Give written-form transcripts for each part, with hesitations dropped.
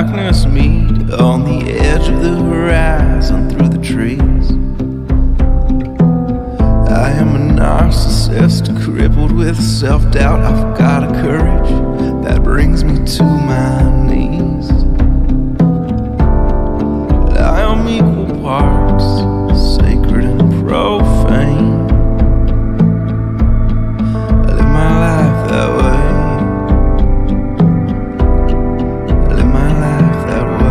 darkness meet on the edge of the horizon through the trees. I am a narcissist, crippled with self-doubt. I've got a courage that brings me to my knees. I am equal parts sacred and profane. I live my life that way. I live my life that way.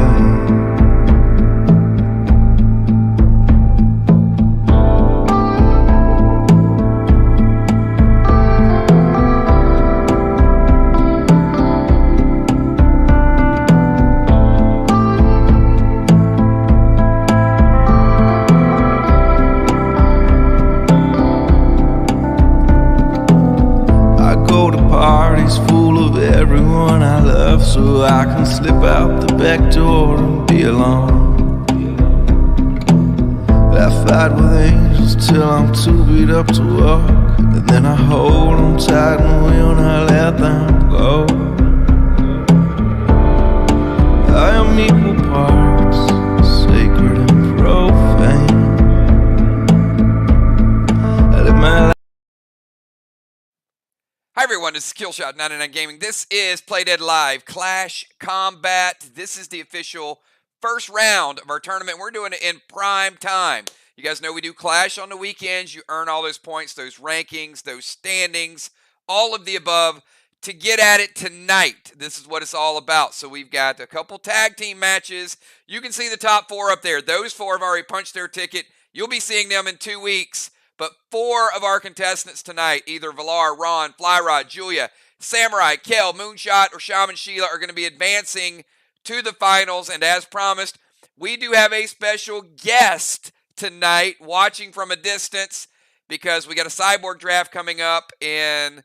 Parties full of everyone I love, so I can slip out the back door and be alone. I fight with angels till I'm too beat up to walk, and then I hold them tight and when I let them go, I am equal parts sacred and profane. I live my life. Hi everyone, this is Killshot 99 Gaming. This is Play Dead Live Clash Combat. This is the official first round of our tournament. We're doing it in prime time. You guys know we do Clash on the weekends. You earn all those points, those rankings, those standings, all of the above to get at it tonight. This is what it's all about. So we've got a couple tag team matches. You can see the top four up there. Those four have already punched their ticket. You'll be seeing them in 2 weeks. But four of our contestants tonight, either Valar, Ron, Flyrod, Julia, Samurai, Kel, Moonshot, or Shaman Sheila, are going to be advancing to the finals. And as promised, we do have a special guest tonight watching from a distance because we got a cyborg draft coming up in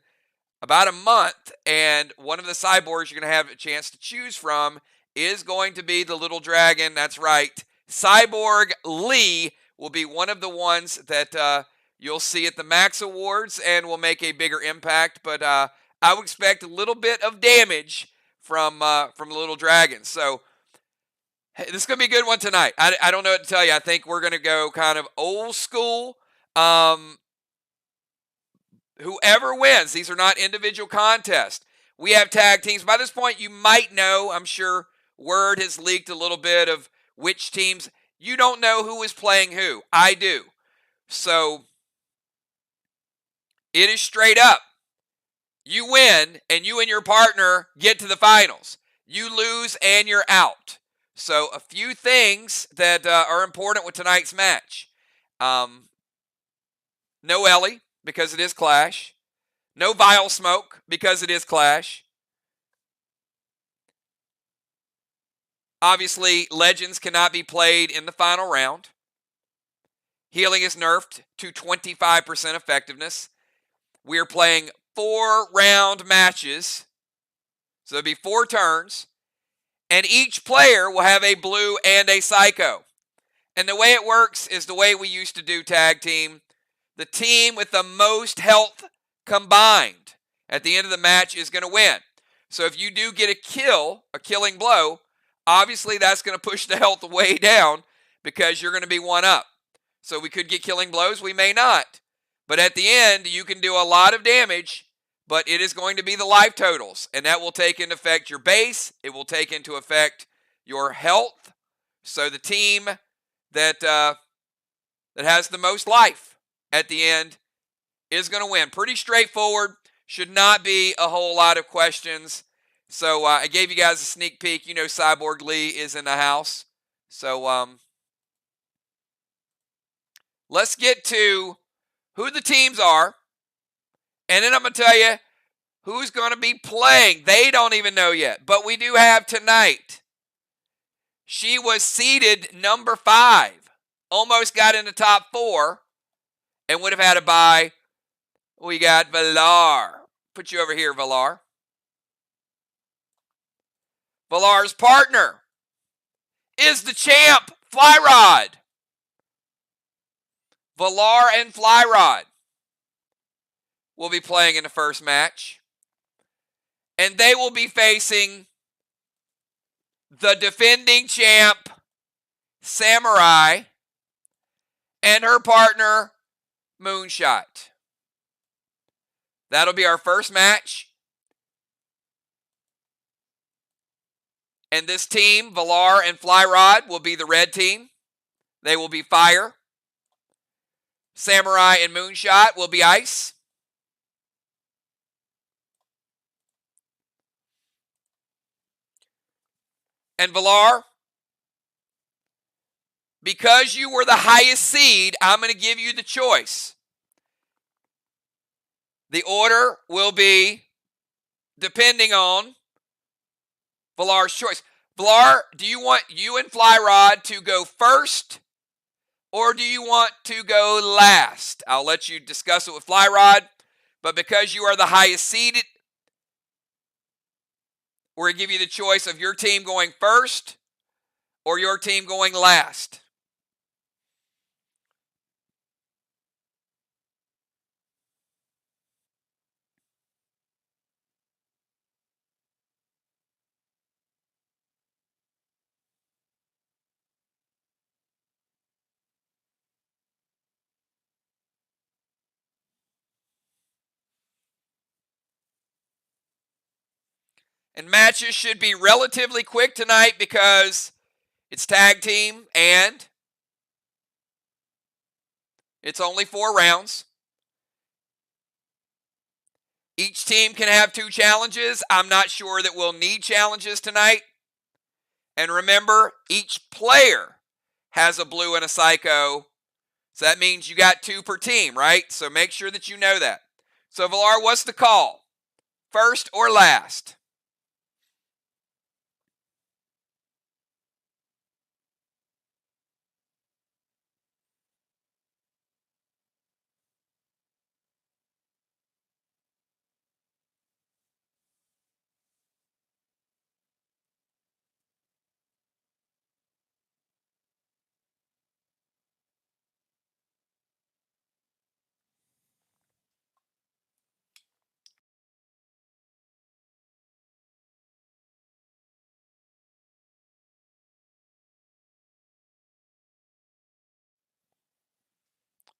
about a month. And one of the cyborgs you're going to have a chance to choose from is going to be the little dragon. That's right. Cyborg Lee will be one of the ones that you'll see at the Max Awards and will make a bigger impact. But I would expect a little bit of damage from the Little Dragon. So hey, this is going to be a good one tonight. I don't know what to tell you. I think we're going to go kind of old school. Whoever wins, these are not individual contests. We have tag teams. By this point, you might know, I'm sure word has leaked a little bit of which teams. You don't know who is playing who. I do. So it is straight up. You win, and you and your partner get to the finals. You lose, and you're out. So a few things that are important with tonight's match. No Ellie, because it is Clash. No Vile Smoke, because it is Clash. Obviously, Legends cannot be played in the final round. Healing is nerfed to 25% effectiveness. We are playing 4-round matches. So there'll be 4 turns. And each player will have a blue and a psycho. And the way it works is the way we used to do tag team. The team with the most health combined at the end of the match is going to win. So if you do get a kill, a killing blow, obviously that's going to push the health way down because you're going to be one up. So we could get killing blows, we may not. But at the end, you can do a lot of damage, but it is going to be the life totals. And that will take into effect your base. It will take into effect your health. So the team that has the most life at the end is going to win. Pretty straightforward. Should not be a whole lot of questions. So I gave you guys a sneak peek. You know Cyborg Lee is in the house. So let's get to who the teams are. And then I'm going to tell you who's going to be playing. They don't even know yet. But we do have tonight. She was seeded number 5. Almost got in the top 4. And would have had a bye. We got Valar. Put you over here, Valar. Valar's partner is the champ, Flyrod. Valar and Flyrod will be playing in the first match. And they will be facing the defending champ, Samurai, and her partner, Moonshot. That'll be our first match. And this team, Valar and Flyrod, will be the red team. They will be fire. Samurai and Moonshot will be ice. And Valar, because you were the highest seed, I'm going to give you the choice. The order will be depending on Valar's choice. Valar, do you want you and Flyrod to go first, or do you want to go last? I'll let you discuss it with Flyrod, but because you are the highest seeded, we're going to give you the choice of your team going first or your team going last. And matches should be relatively quick tonight because it's tag team and it's only 4 rounds. Each team can have 2 challenges. I'm not sure that we'll need challenges tonight. And remember, each player has a blue and a psycho. So that means you got 2 per team, right? So make sure that you know that. So Valar, what's the call? First or last?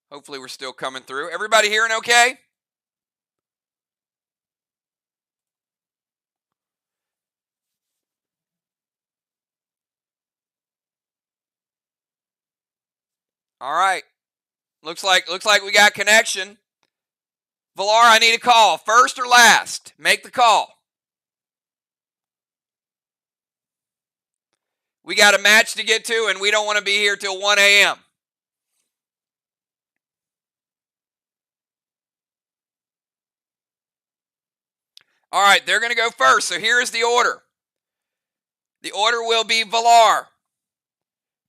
Hopefully we're still coming through. Everybody hearing okay? All right. Looks like we got connection. Valar, I need a call. First or last? Make the call. We got a match to get to, and we don't want to be here till 1 a.m. All right, they're going to go first. So here is the order. The order will be Valar,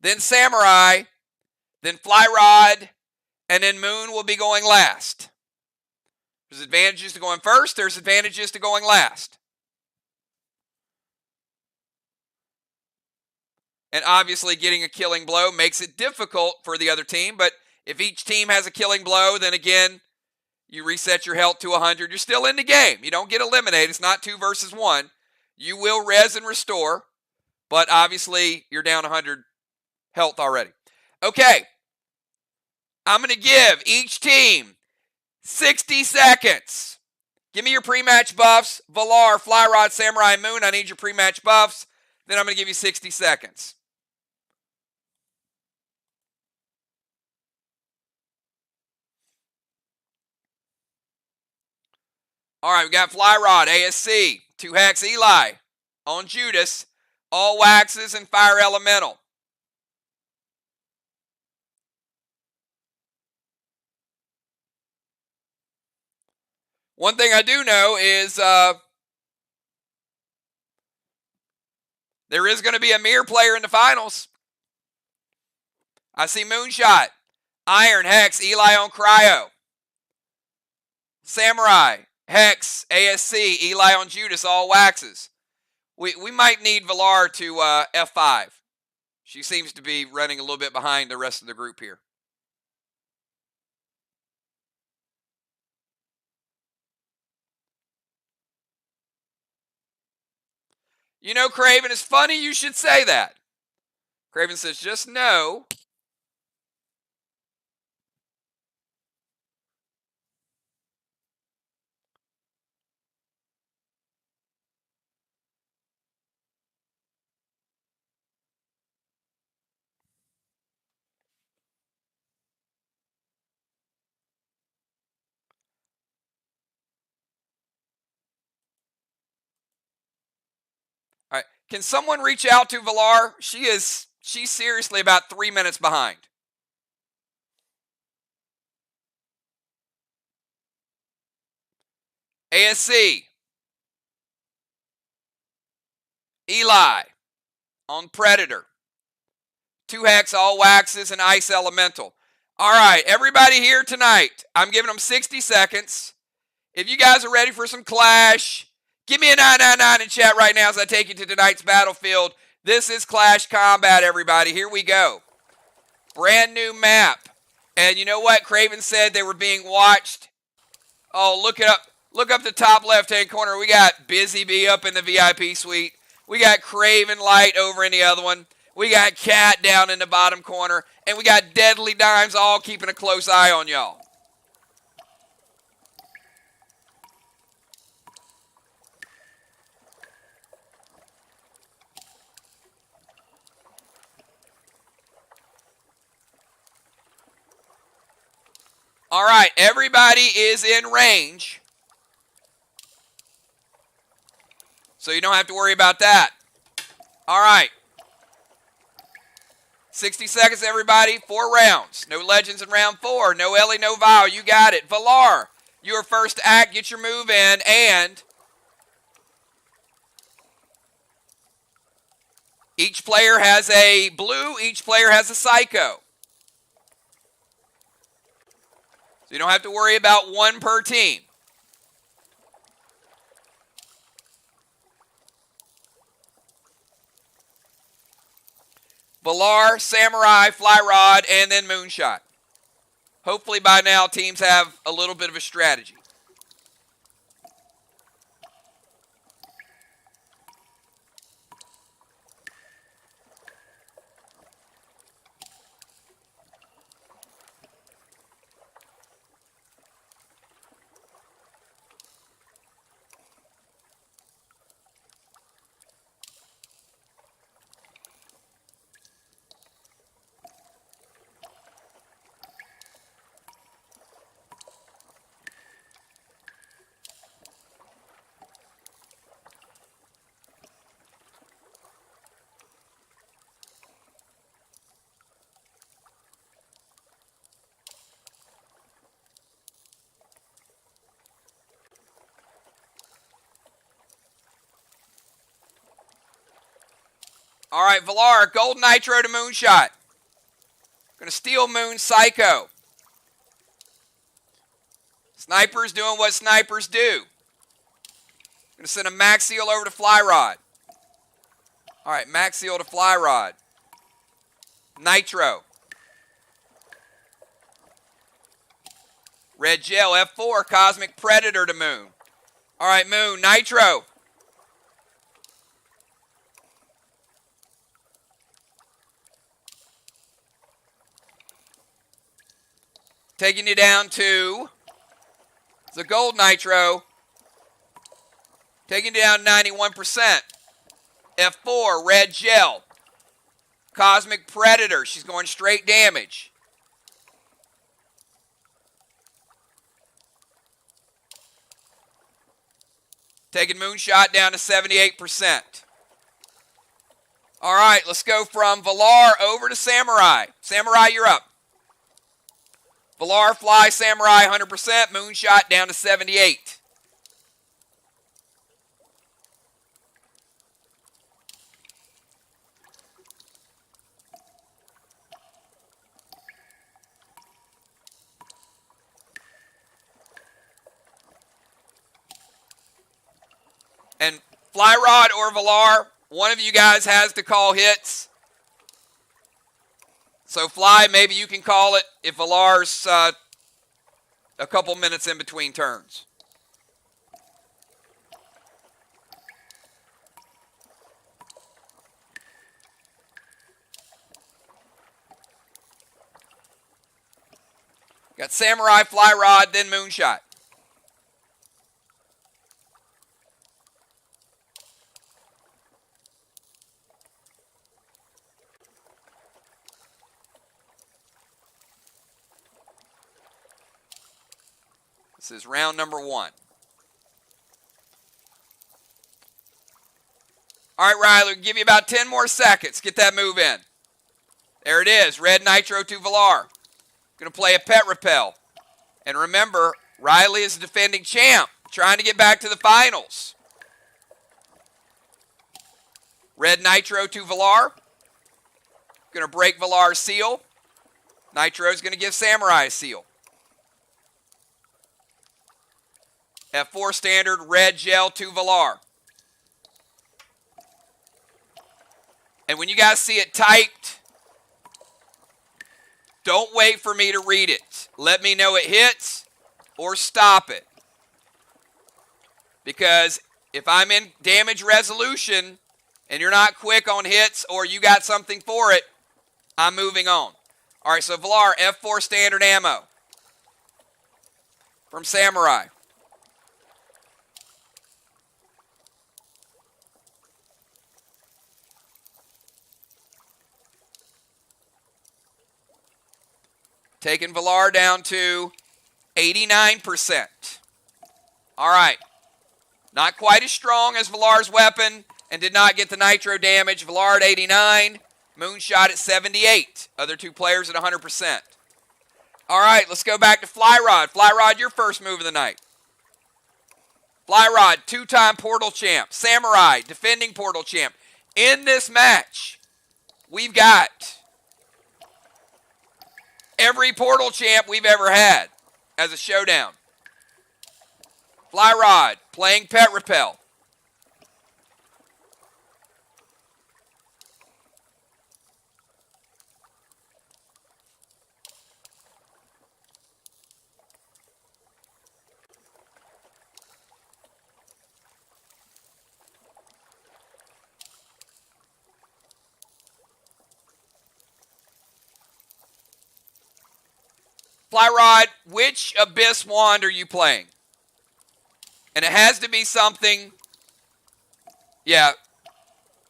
then Samurai, then Flyrod, and then Moon will be going last. There's advantages to going first. There's advantages to going last. And obviously getting a killing blow makes it difficult for the other team. But if each team has a killing blow, then again, you reset your health to 100. You're still in the game. You don't get eliminated. It's not 2 versus 1. You will res and restore. But obviously, you're down 100 health already. Okay. I'm going to give each team 60 seconds. Give me your pre-match buffs. Valar, Flyrod, Samurai, Moon, I need your pre-match buffs. Then I'm going to give you 60 seconds. All right, we got Flyrod, ASC, 2 Hex Eli on Judas, all waxes and fire elemental. One thing I do know is there is going to be a mirror player in the finals. I see Moonshot, Iron, Hex, Eli on Cryo. Samurai, Hex, ASC, Eli on Judas, all waxes. We might need Valar to F5. She seems to be running a little bit behind the rest of the group here. You know, Craven, it's funny you should say that. Craven says, just know. All right. Can someone reach out to Villar? She's seriously about 3 minutes behind. ASC. Eli on Predator. 2 Hex, all waxes, and Ice Elemental. All right, everybody here tonight, I'm giving them 60 seconds. If you guys are ready for some Clash, give me a 999 in chat right now as I take you to tonight's battlefield. This is Clash Combat, everybody. Here we go. Brand new map. And you know what? Craven said they were being watched. Oh, look it up. Look up the top left-hand corner. We got Busy Bee up in the VIP suite. We got Craven Light over in the other one. We got Cat down in the bottom corner. And we got Deadly Dimes all keeping a close eye on y'all. All right, everybody is in range. So you don't have to worry about that. All right. 60 seconds, everybody. 4 rounds. No legends in round 4. No Ellie, no Vile. You got it. Villar, you are first to act. Get your move in. And each player has a blue. Each player has a Psycho. So you don't have to worry about one per team. Villar, Samurai, Fly Rod, and then Moonshot. Hopefully by now teams have a little bit of a strategy. All right, Villar, Gold Nitro to Moonshot. Going to steal Moon Psycho. Sniper's doing what snipers do. Going to send a Max Seal over to Fly Rod. All right, Max Seal to Fly Rod. Nitro. Red Gel, F4, Cosmic Predator to Moon. All right, Moon, Nitro. Taking you down to the Gold Nitro. Taking you down 91%. F4, Red Gel. Cosmic Predator. She's going straight damage. Taking Moonshot down to 78%. All right, let's go from Villar over to Samurai. Samurai, you're up. Villar, Fly, Samurai, 100%. Moonshot down to 78. And Fly Rod or Villar, one of you guys has to call hits. So Fly, maybe you can call it if Villar's a couple minutes in between turns. Got Samurai, Fly Rod, then Moonshot. This is round number 1. All right, Riley, we'll give you about 10 more seconds. Get that move in. There it is. Red Nitro to Valar. Going to play a Pet Repel. And remember, Riley is the defending champ, trying to get back to the finals. Red Nitro to Valar. Going to break Valar's seal. Nitro is going to give Samurai a seal. F4 standard, red gel to Valar. And when you guys see it typed, don't wait for me to read it. Let me know it hits or stop it. Because if I'm in damage resolution and you're not quick on hits or you got something for it, I'm moving on. All right, so Valar, F4 standard ammo from Samurai. Taking Valar down to 89%. All right. Not quite as strong as Valar's weapon and did not get the nitro damage. Valar at 89, Moonshot at 78. Other two players at 100%. All right, let's go back to Fly Rod. Fly Rod, your first move of the night. Fly Rod, two-time Portal champ. Samurai, defending Portal champ. In this match, we've got every Portal champ we've ever had as a showdown. Fly Rod, playing Pet Repel. Fly Rod, which Abyss Wand are you playing? And it has to be something, yeah,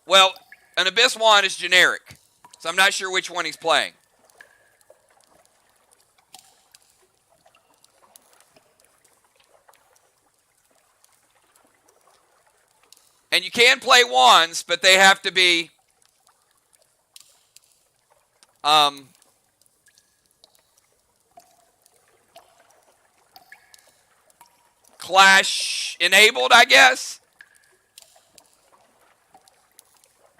well, an Abyss Wand is generic, so I'm not sure which one he's playing. And you can play wands, but they have to be Clash enabled, I guess.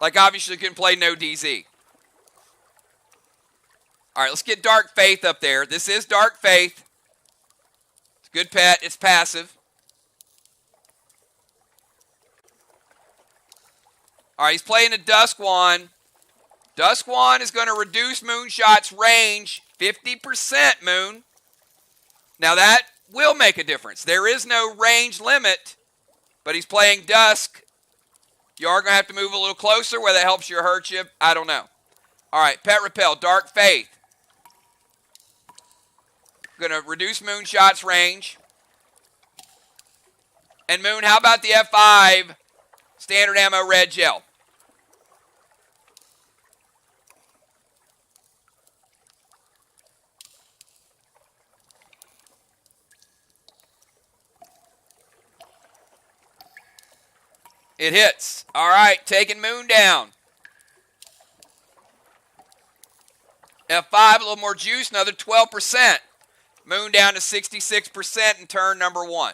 Like, obviously, you can play no DZ. All right, let's get Dark Faith up there. This is Dark Faith. It's a good pet. It's passive. All right, he's playing a Dusk Wand. Dusk Wand is going to reduce Moonshot's range 50%, Moon. Now, that will make a difference. There is no range limit, but he's playing Dusk. You are going to have to move a little closer, whether that helps you or hurts you. I don't know. All right, Pet Repel, Dark Faith. Going to reduce Moonshot's range. And Moon, how about the F5 standard ammo red gel? It hits. All right, taking Moon down. F5, a little more juice, another 12%. Moon down to 66% in turn number 1.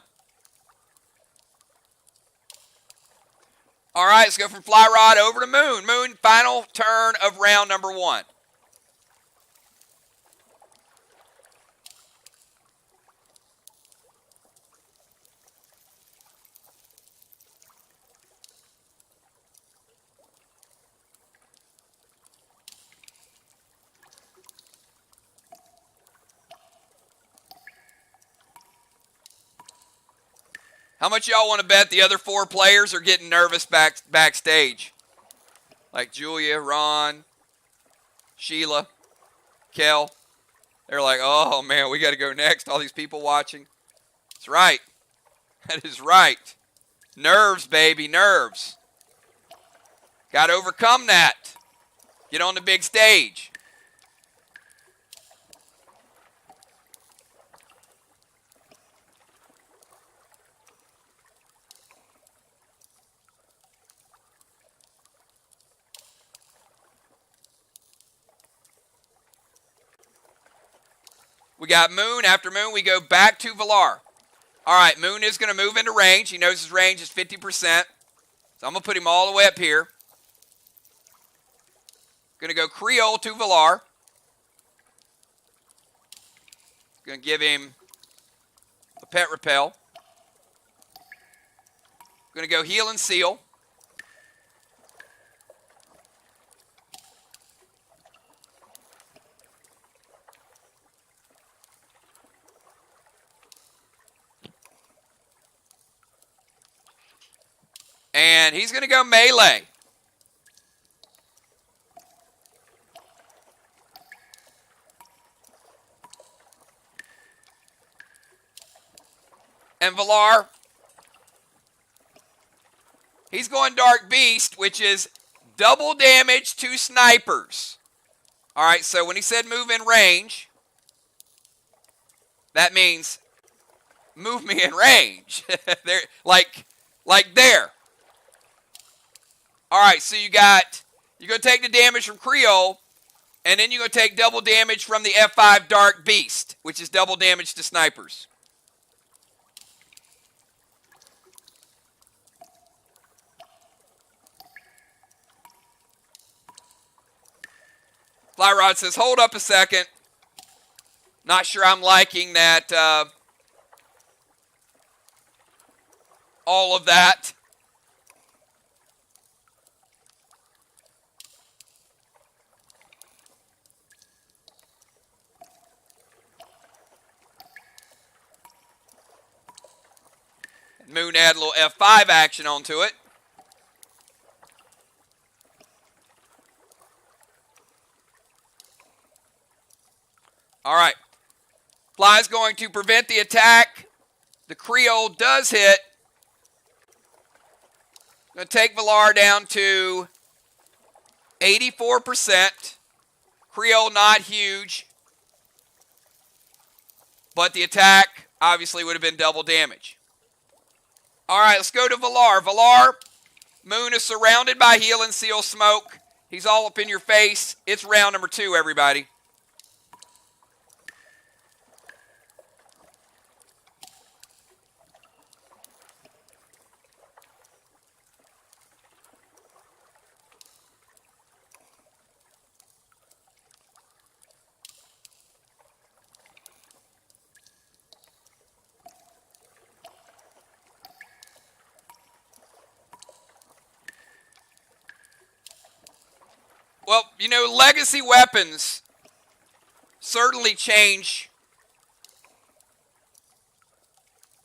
All right, let's go from Fly Rod over to Moon. Moon, final turn of round number 1. How much y'all want to bet the other 4 players are getting nervous backstage? Like Julia, Ron, Sheila, Kel. They're like, oh, man, we got to go next. All these people watching. That's right. That is right. Nerves, baby, nerves. Got to overcome that. Get on the big stage. We got Moon. After Moon, we go back to Villar. All right, Moon is going to move into range. He knows his range is 50%. So I'm going to put him all the way up here. Going to go Creole to Villar. Going to give him a pet repel. Going to go Heal and Seal. And he's going to go Melee. And Villar, he's going Dark Beast, which is double damage to snipers. All right, so when he said move in range, that means move me in range. There, like there. All right, so you're going to take the damage from Creole, and then you're going to take double damage from the F5 Dark Beast, which is double damage to snipers. Flyrod says, hold up a second. Not sure I'm liking that, all of that. Moon add a little F5 action onto it. All right. Fly's going to prevent the attack. The Creole does hit. Going to take Villar down to 84%. Creole not huge. But the attack obviously would have been double damage. All right, let's go to Villar. Villar, Moon is surrounded by Heal and Seal smoke. He's all up in your face. It's round number 2, everybody. Well, you know, legacy weapons certainly change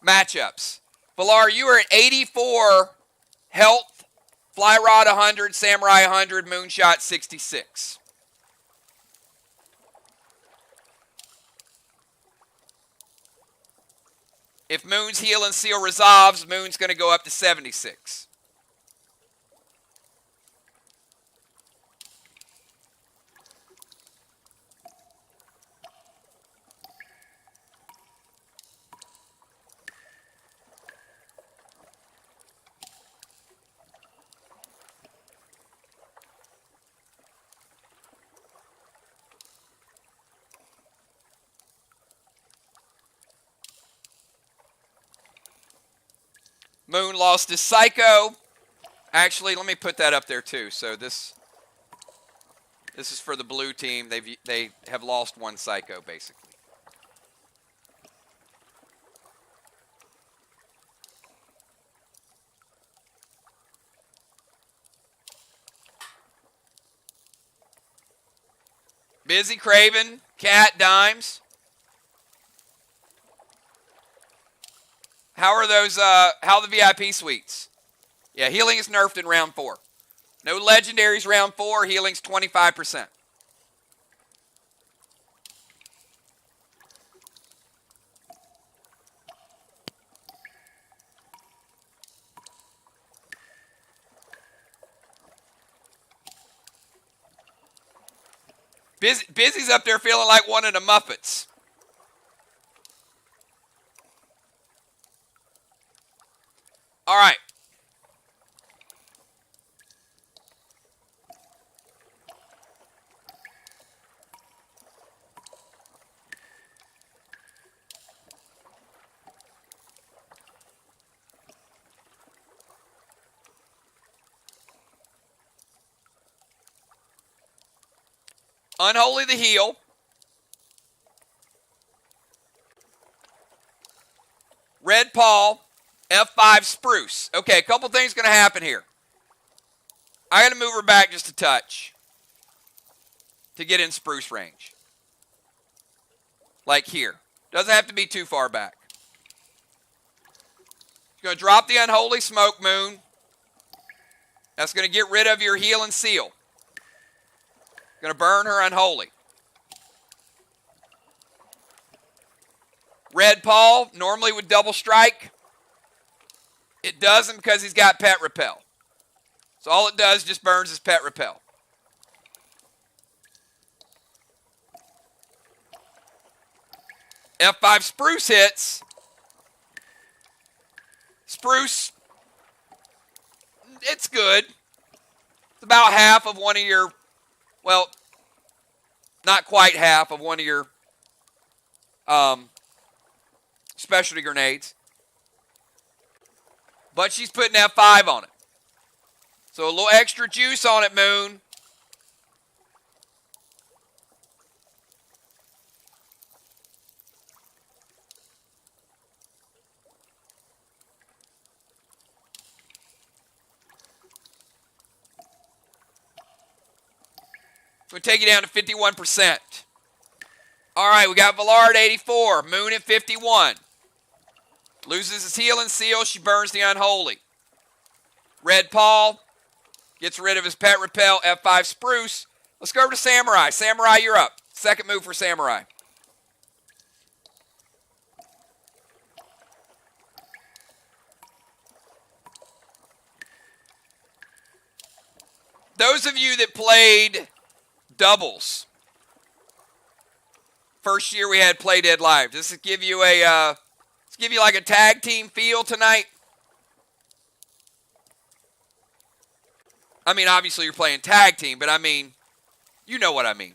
matchups. Villar, you are at 84 health, Fly Rod 100, Samurai 100, Moonshot 66. If Moon's Heal and Seal resolves, Moon's going to go up to 76. Moon lost his Psycho. Actually, let me put that up there too. So this is for the blue team. They have lost one Psycho basically. Busy Craven, Cat, Dimes. How are those, how the VIP suites? Yeah, healing is nerfed in round 4. No legendaries round 4, healing's 25%. Busy's up there feeling like one of the Muppets. All right. Unholy the heel. Red Paul, F5 Spruce. Okay, a couple things going to happen here. I got to move her back just a touch to get in Spruce range. Like here. Doesn't have to be too far back. She's going to drop the Unholy Smoke Moon. That's going to get rid of your Heal and Seal. Going to burn her Unholy. Red Paul normally would double strike. It doesn't because he's got Pet Repel. So all it does just burns his Pet Repel. F5 Spruce hits. Spruce, it's good. It's about half of one of your, well, not quite half of one of your specialty grenades. But she's putting F5 on it. So a little extra juice on it, Moon. We'll take you down to 51%. All right, we got Villard 84, Moon at 51. Loses his Heal and Seal, she burns the Unholy. Red Paul gets rid of his Pet Repel, F5 Spruce. Let's go over to Samurai. Samurai, you're up. Second move for Samurai. Those of you that played doubles, first year we had Play Dead Live. Does this give you a give you like a tag team feel tonight? I mean, obviously you're playing tag team, but I mean, you know what I mean.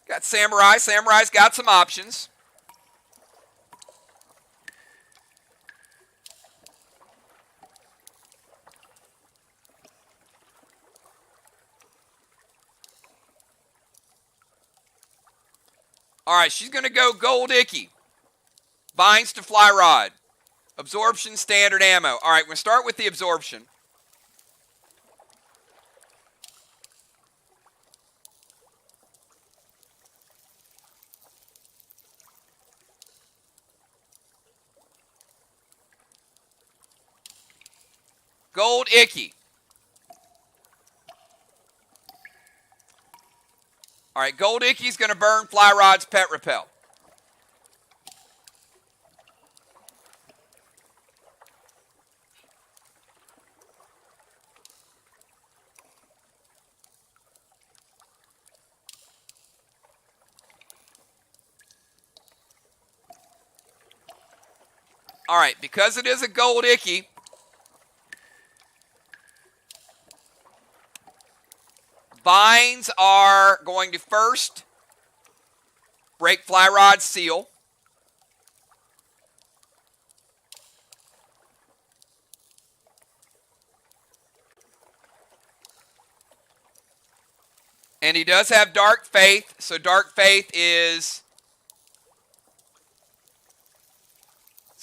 Got Samurai. Samurai's got some options. All right, she's going to go Gold Icky. Binds to Fly Rod. Absorption, standard ammo. All right, we're going to start with the absorption. Gold Icky. All right, Gold Icky's going to burn Fly Rod's Pet Repel. All right, because it is a Gold Icky, binds are going to first break Fly Rod's seal. And he does have Dark Faith, so Dark Faith is...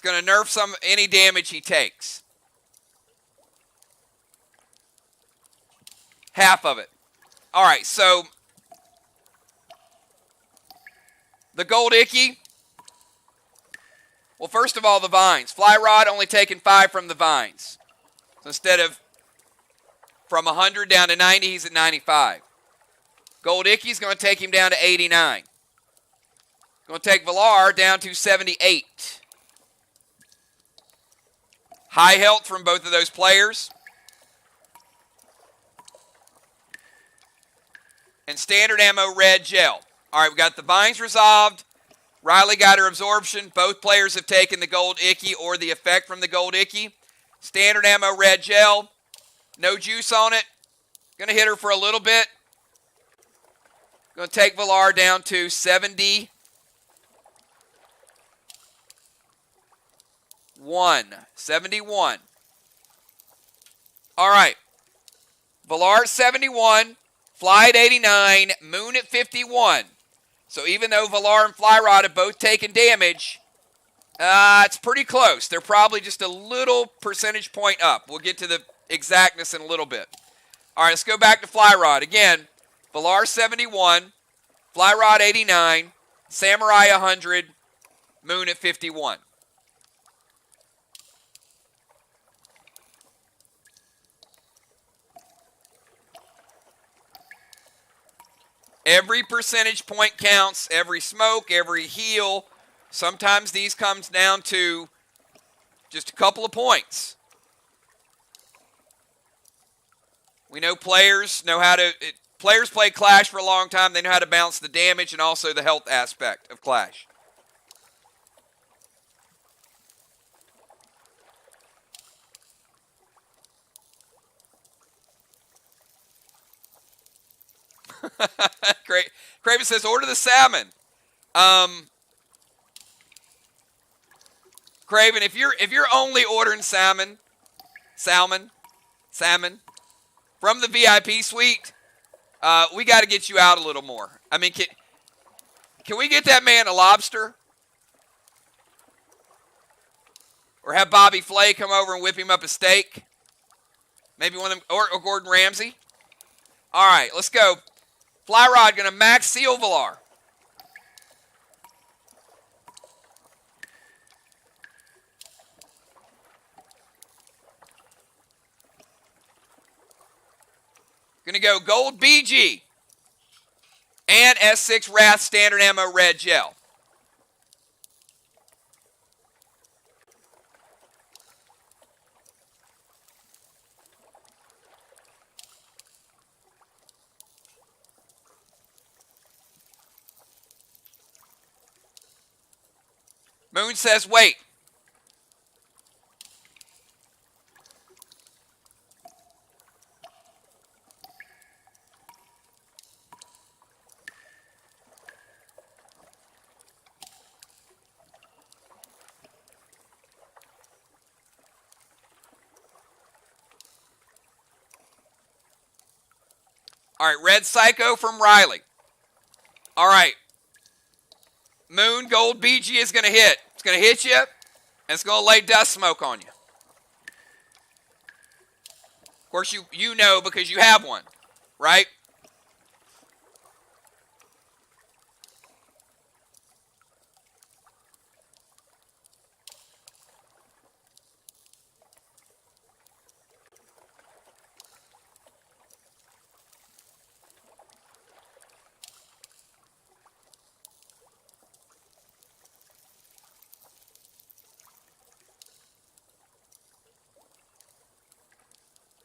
going to nerf any damage he takes. Half of it. All right, so the Gold Icky. Well, first of all, the vines. Fly Rod only taking 5 from the vines. So instead of from 100 down to 90, he's at 95. Gold Icky's going to take him down to 89. Going to take Valar down to 78. High health from both of those players. And standard ammo red gel. All right, we got the vines resolved. Riley got her absorption. Both players have taken the Gold Icky or the effect from the Gold Icky. Standard ammo red gel. No juice on it. Going to hit her for a little bit. Going to take Valar down to 71. 71. All right. Valar at 71. Fly at 89. Moon at 51. So even though Valar and Fly Rod have both taken damage, it's pretty close. They're probably just a little percentage point up. We'll get to the exactness in a little bit. All right, let's go back to Fly Rod. Again, Valar 71, Fly Rod 89, Samurai 100, Moon at 51. Every percentage point counts, every smoke, every heal. Sometimes these comes down to just a couple of points. We know players know how to... Players play Clash for a long time. They know how to balance the damage and also the health aspect of Clash. Great. Craven says, order the salmon. Craven, if you're only ordering salmon from the VIP suite, we got to get you out a little more. I mean, can we get that man a lobster? Or have Bobby Flay come over and whip him up a steak? Maybe one of them, or Gordon Ramsay. All right, let's go. Fly Rod going to max seal Valar. Going to go Gold BG and S6 Wrath Standard Ammo Red Gel. Moon says, wait. All right, Red Psycho from Riley. All right. Moon Gold BG is going to hit. It's going to hit you, and it's going to lay dust smoke on you. Of course, you know because you have one, right?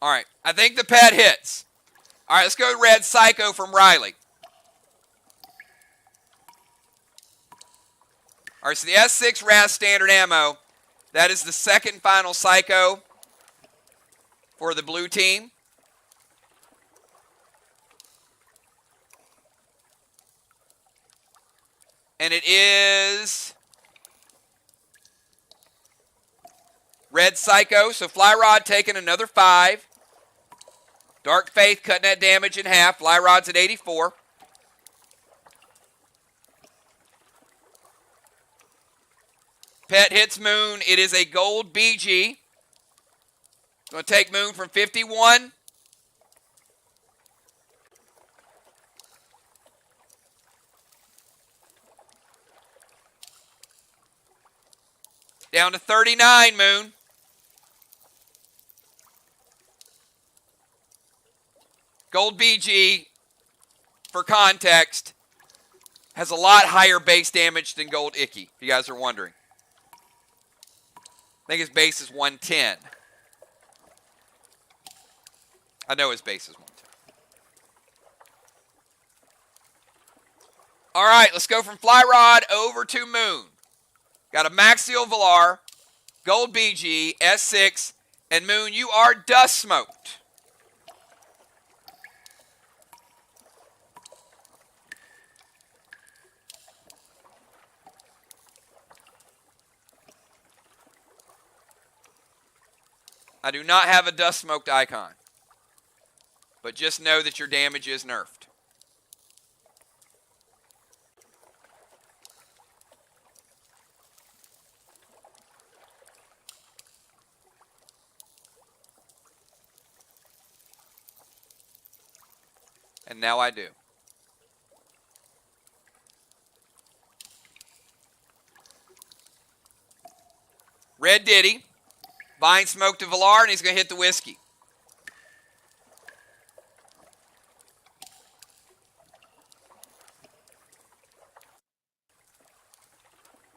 All right, I think the pet hits. All right, let's go Red Psycho from Riley. All right, so the S6 Wrath Standard Ammo, that is the second final Psycho for the blue team. And it is Red Psycho, so Fly Rod taking another 5. Dark Faith cutting that damage in half. Fly Rod's at 84. Pet hits Moon. It is a gold BG. Going to take Moon from 51. Down to 39, Moon. Gold BG, for context, has a lot higher base damage than Gold Icky, if you guys are wondering. I think his base is 110. I know his base is 110. All right, let's go from Fly Rod over to Moon. Got a Maxial Valar, Gold BG, S6, and Moon, you are dust smoked. I do not have a dust smoked icon, but just know that your damage is nerfed. And now I do. Red Diddy. Vine Smoke to Valar, and he's going to hit the whiskey.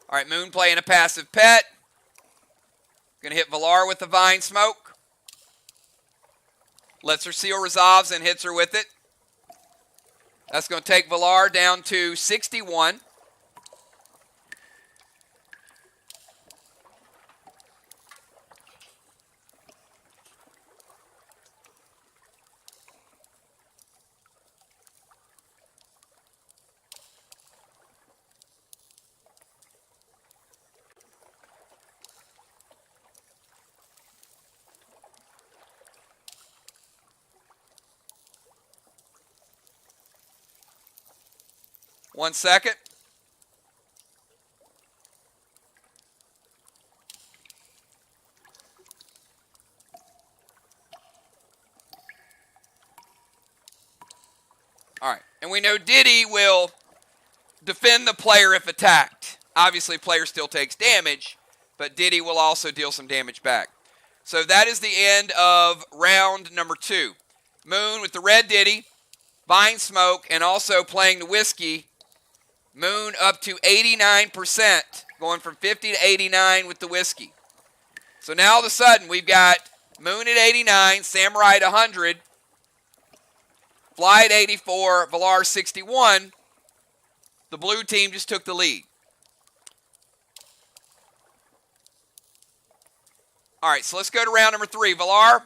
All right, Moon playing a passive pet. Going to hit Valar with the Vine Smoke. Lets her seal resolves and hits her with it. That's going to take Valar down to 61. One second. All right, and we know Diddy will defend the player if attacked. Obviously, player still takes damage, but Diddy will also deal some damage back. So that is the end of round number 2. Moon with the red Diddy, Vine Smoke, and also playing the whiskey. Moon up to 89%, going from 50 to 89 with the whiskey. So now all of a sudden we've got Moon at 89, Samurai at 100, Fly at 84, Valar 61. The blue team just took the lead. All right, so let's go to round number 3. Valar,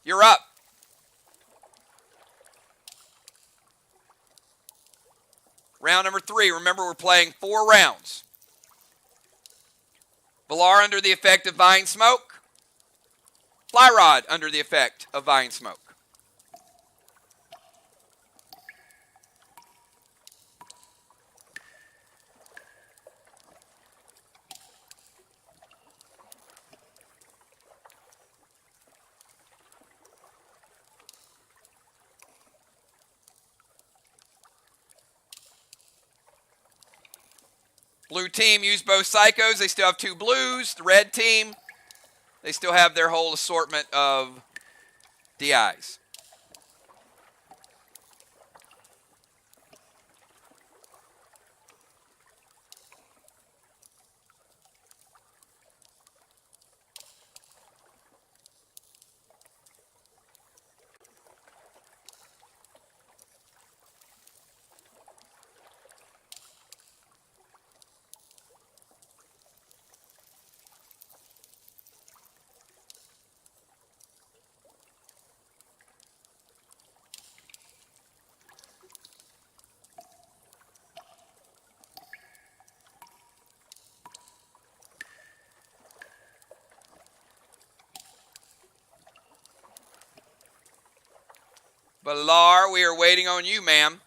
you're up. Round number 3. Remember, we're playing 4 rounds. Valar under the effect of Vine Smoke. Fly Rod under the effect of Vine Smoke. Blue team used both Psychos. They still have 2 blues. The red team, they still have their whole assortment of DIs. Valar, we are waiting on you, ma'am.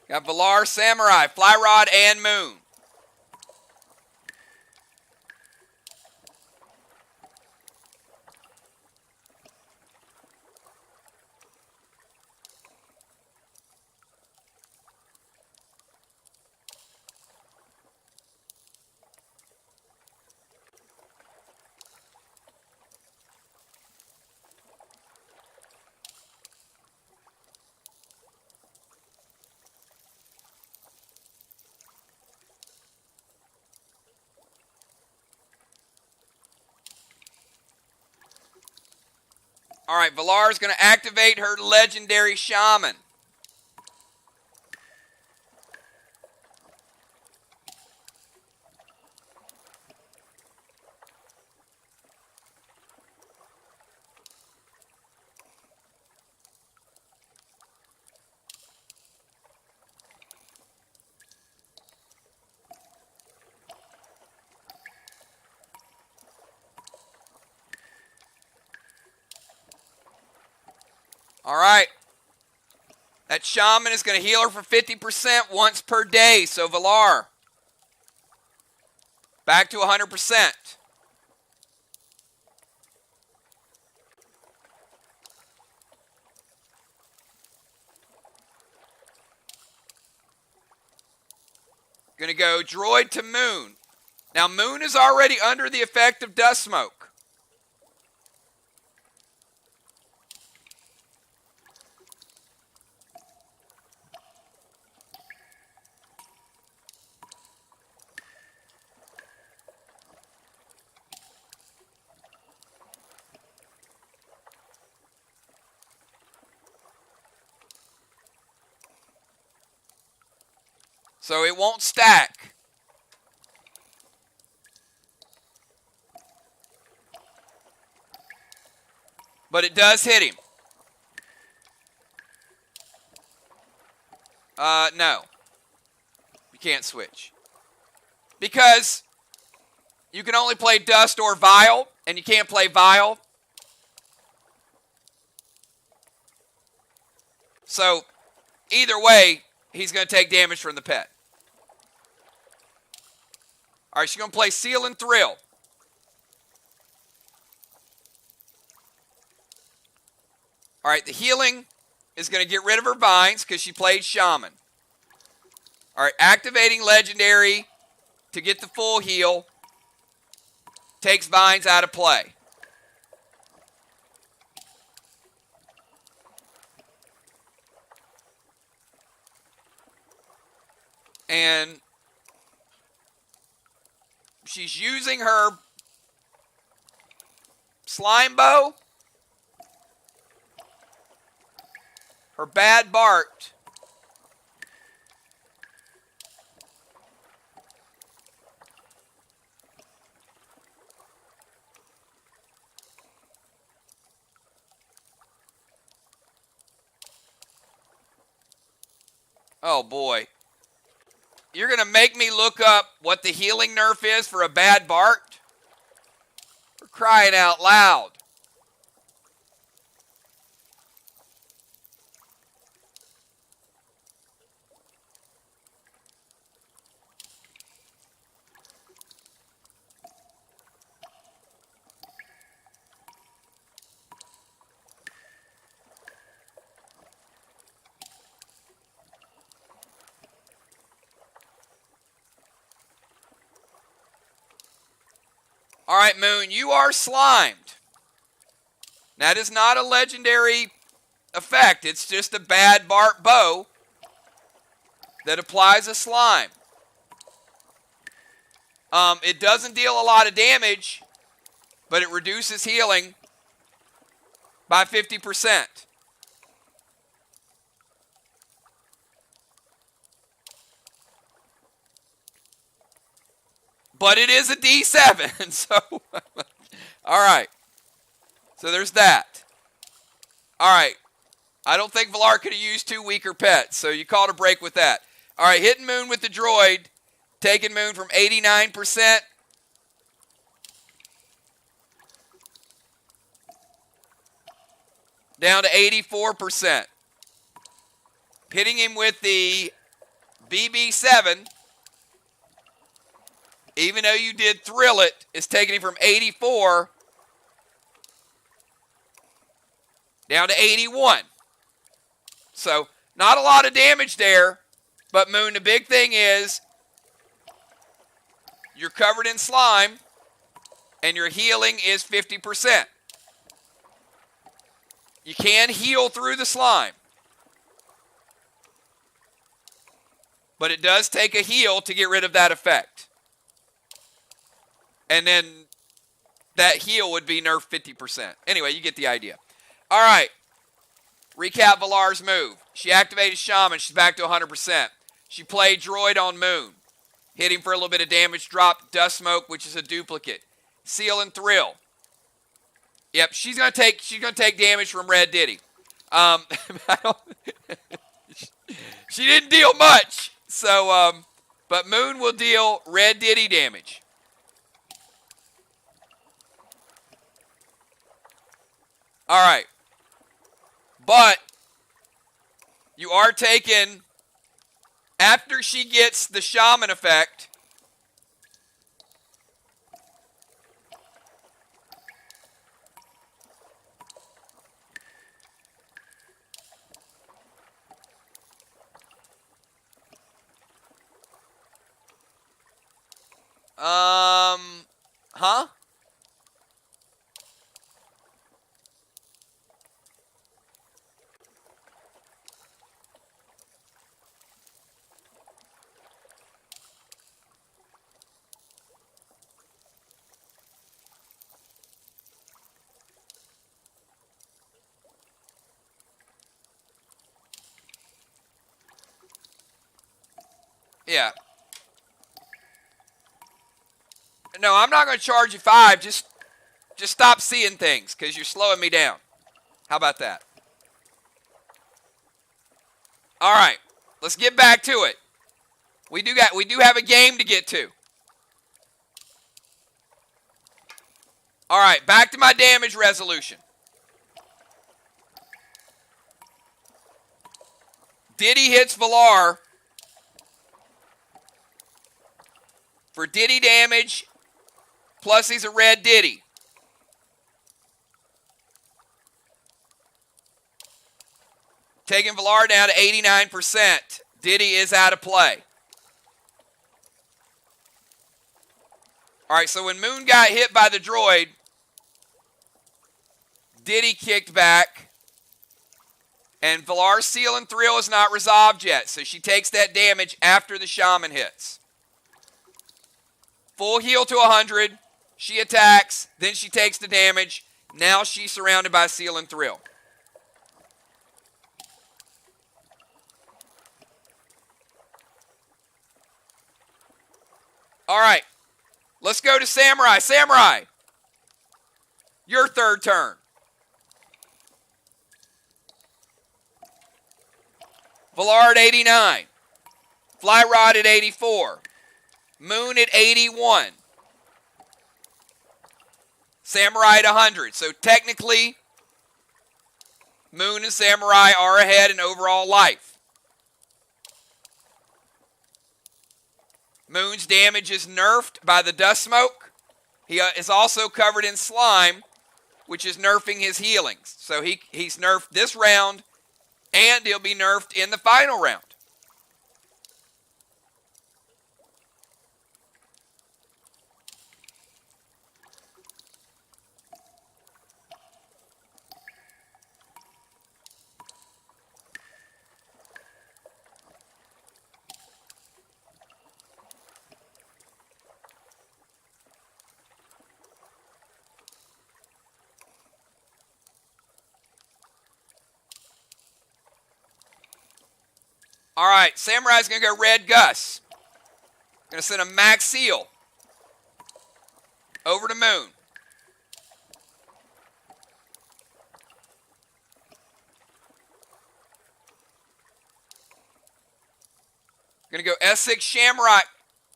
Got Valar, Samurai, Fly Rod, and Moon. All right, Valar's going to activate her legendary shaman. All right. That shaman is going to heal her for 50% once per day. So Valar, back to 100%. Going to go droid to Moon. Now Moon is already under the effect of dust smoke. So it won't stack. But it does hit him. No. You can't switch. Because you can only play Dust or Vile, and you can't play Vile. So, either way, he's going to take damage from the pet. All right, she's going to play Seal and Thrill. All right, the healing is going to get rid of her vines because she played Shaman. All right, activating Legendary to get the full heal. Takes vines out of play. And she's using her slime bow, her bad Bart, oh boy. You're going to make me look up what the healing nerf is for a bad Bart? We're crying out loud. All right, Moon, you are slimed. That is not a legendary effect. It's just a bad Bart bow that applies a slime. It doesn't deal a lot of damage, but it reduces healing by 50%. But it is a D7, so, all right. So there's that. All right. I don't think Valar could have used two weaker pets, so you called a break with that. All right, hitting Moon with the droid, taking Moon from 89% down to 84%. Hitting him with the BB7, even though you did Thrill It, is taking him from 84 down to 81. So, not a lot of damage there. But, Moon, the big thing is you're covered in slime and your healing is 50%. You can heal through the slime. But it does take a heal to get rid of that effect. And then that heal would be nerfed 50%. Anyway, you get the idea. All right. Recap Valar's move. She activated Shaman. She's back to 100%. She played Droid on Moon. Hit him for a little bit of damage. Dropped Dust Smoke, which is a duplicate. Seal and Thrill. Yep, she's gonna take damage from Red Diddy. She didn't deal much. So, but Moon will deal Red Diddy damage. All right. But you are taking, after she gets the Shaman effect, huh? Yeah. No, I'm not going to charge you 5. Just stop seeing things because you're slowing me down. How about that? All right. Let's get back to it. We do have a game to get to. All right, back to my damage resolution. Diddy hits Valar for Diddy damage, plus he's a red Diddy. Taking Valar down to 89%. Diddy is out of play. All right, so when Moon got hit by the droid, Diddy kicked back, and Valar's Seal and Thrill is not resolved yet, so she takes that damage after the Shaman hits. Full heal to 100. She attacks, then she takes the damage. Now she's surrounded by Seal and Thrill. All right, let's go to Samurai. Samurai, your third turn. Valar at 89. Fly Rod at 84. Moon at 81. Samurai at 100. So technically, Moon and Samurai are ahead in overall life. Moon's damage is nerfed by the Dust Smoke. He is also covered in slime, which is nerfing his healings. So he's nerfed this round, and he'll be nerfed in the final round. All right, Samurai's going to go Red Gus. Going to send a Max Seal over to Moon. Going to go S6 Shamrock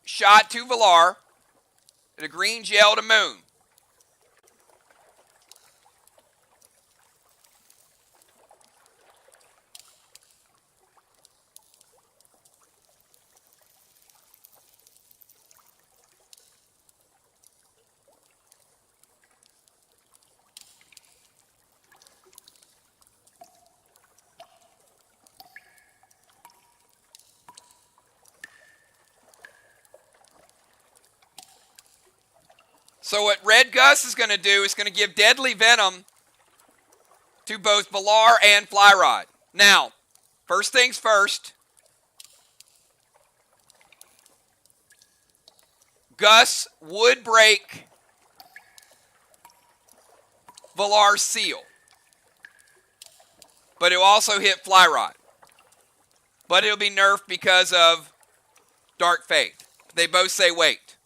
shot to Valar. And a green gel to Moon. So what Red Gus is going to do is going to give Deadly Venom to both Valar and Flyrod. Now, first things first. Gus would break Valar's seal. But it'll also hit Flyrod. But it'll be nerfed because of Dark Faith. They both say wait.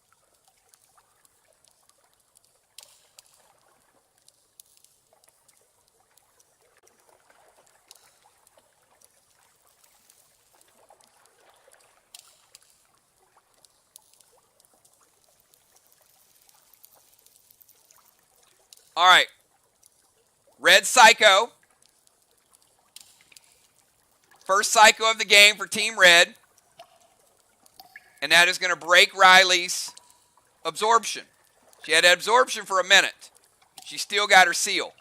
All right. Red Psycho. First Psycho of the game for Team Red. And that is going to break Riley's absorption. She had absorption for a minute. She still got her seal.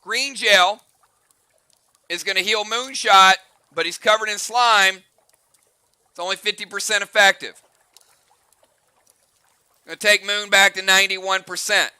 Green Gel is going to heal Moonshot, but he's covered in slime. It's only 50% effective. Going to take Moon back to 91%.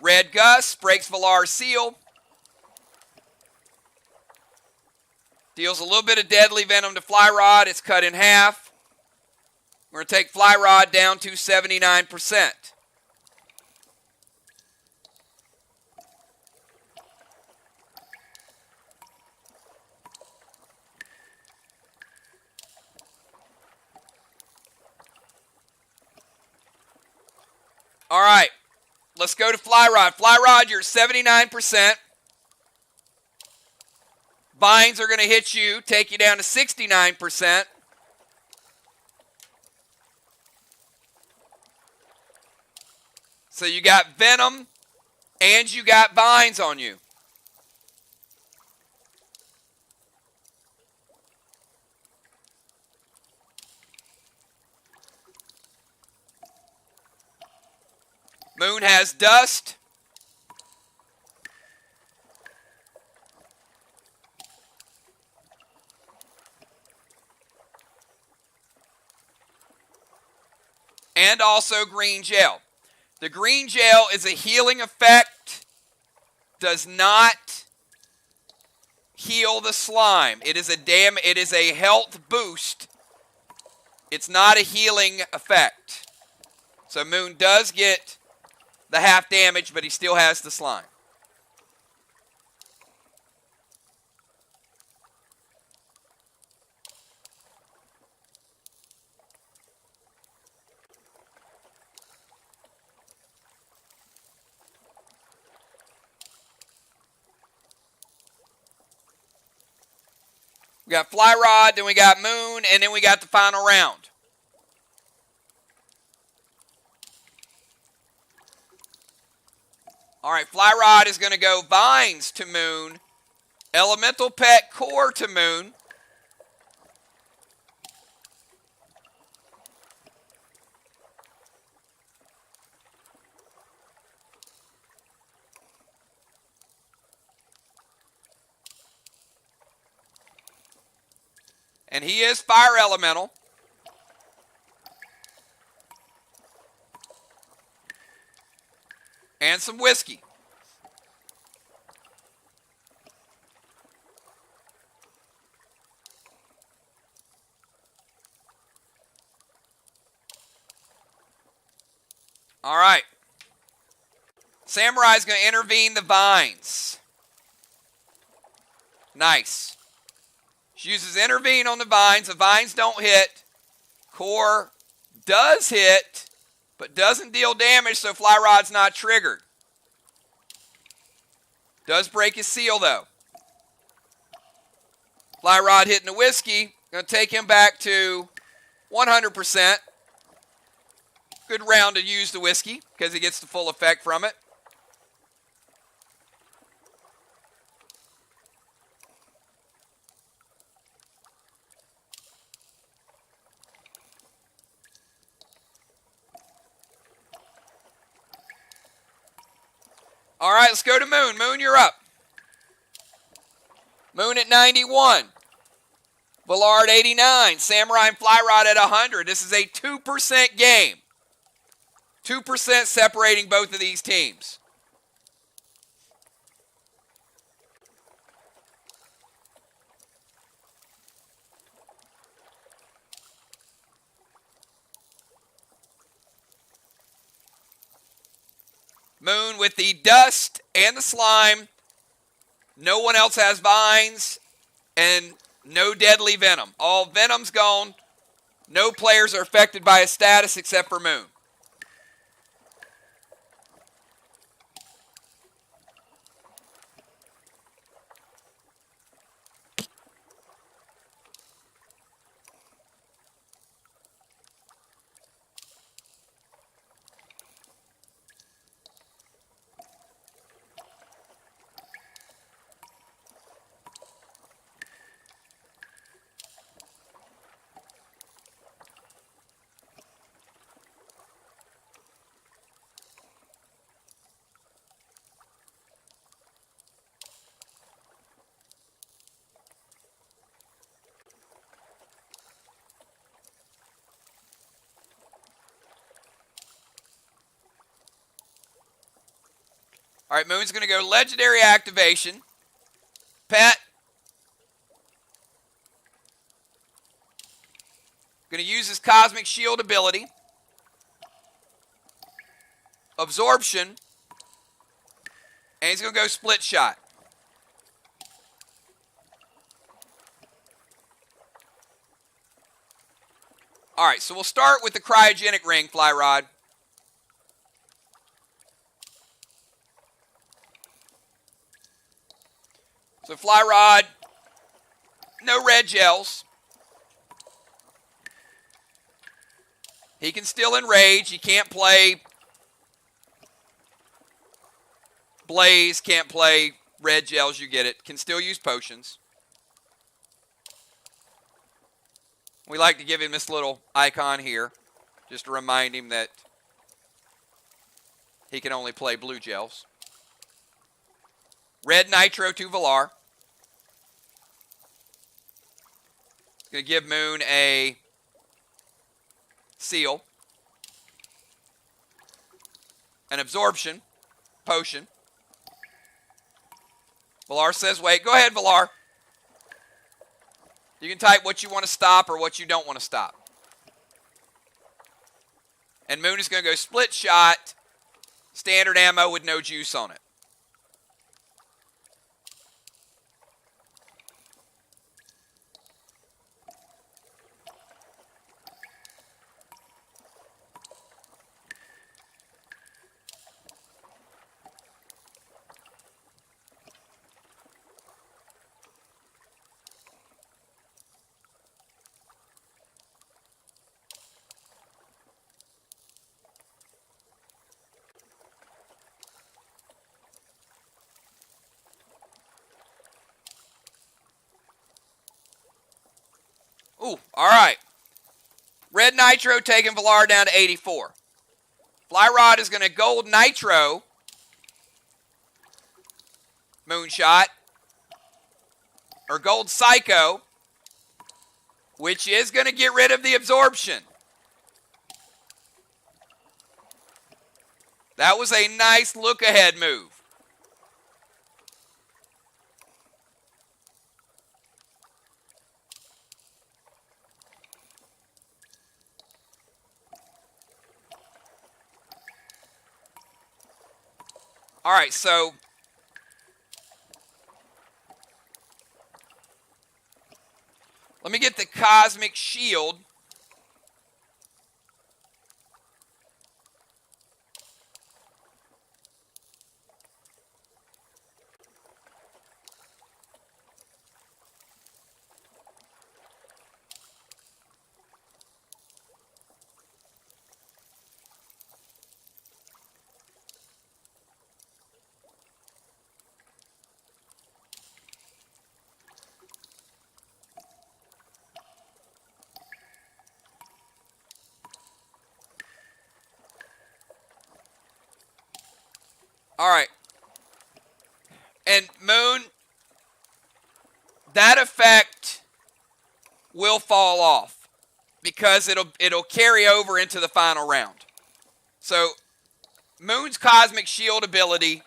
Red Gus breaks Valar's seal. Deals a little bit of deadly venom to Flyrod. It's cut in half. We're going to take Flyrod down to 79%. All right. Let's go to Flyrod. Flyrod, you're at 79%. Vines are going to hit you, take you down to 69%. So you got Venom and you got Vines on you. Moon has Dust. And also Green Gel. The Green Gel is a healing effect. Does not heal the slime. It is a health boost. It's not a healing effect. So Moon does get the half damage, but he still has the slime. We got Flyrod, then we got Moon, and then we got the final round. All right, Flyrod is going to go Vines to Moon, Elemental Pet Core to Moon. And he is Fire Elemental. And some whiskey. All right. Samurai's going to intervene the Vines. Nice. She uses intervene on the Vines. The Vines don't hit. Core does hit, but doesn't deal damage, so Fly Rod's not triggered. Does break his seal, though. Fly Rod hitting the whiskey. Going to take him back to 100%. Good round to use the whiskey because he gets the full effect from it. All right, let's go to Moon. Moon, you're up. Moon at 91. Villard 89. Samurai and Fly Rod at 100. This is a 2% game. 2% separating both of these teams. Moon with the dust and the slime. No one else has vines and no deadly venom. All venom's gone. No players are affected by a status except for Moon. All right, Moon's going to go legendary activation. Pet. Going to use his Cosmic Shield ability. Absorption. And he's going to go split shot. All right, so we'll start with the cryogenic ring, Fly Rod. So Fly Rod, no red gels. He can still enrage. He can't play Blaze, can't play red gels, you get it. Can still use potions. We like to give him this little icon here, just to remind him that he can only play blue gels. Red Nitro to Villar. Going to give Moon a seal. An absorption potion. Villar says wait. Go ahead, Villar. You can type what you want to stop or what you don't want to stop. And Moon is going to go split shot. Standard ammo with no juice on it. Ooh, all right. Red Nitro taking Villar down to 84. Fly Rod is going to gold Nitro. Moonshot. Or gold Psycho. Which is going to get rid of the absorption. That was a nice look-ahead move. All right, so let me get the Cosmic Shield. All right. And Moon, that effect will fall off because it'll carry over into the final round. So Moon's Cosmic Shield ability,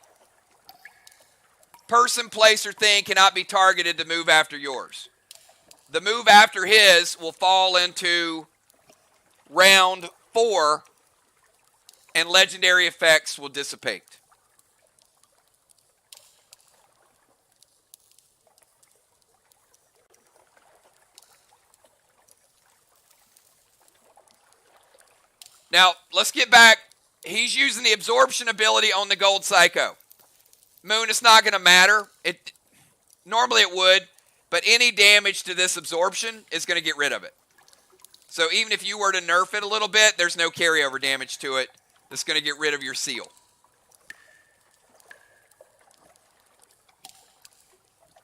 person, place, or thing cannot be targeted to move after yours. The move after his will fall into round 4, and legendary effects will dissipate. Now, let's get back. He's using the absorption ability on the Gold Psycho. Moon, it's not going to matter. Normally it would, but any damage to this absorption is going to get rid of it. So even if you were to nerf it a little bit, there's no carryover damage to it that's going to get rid of your seal.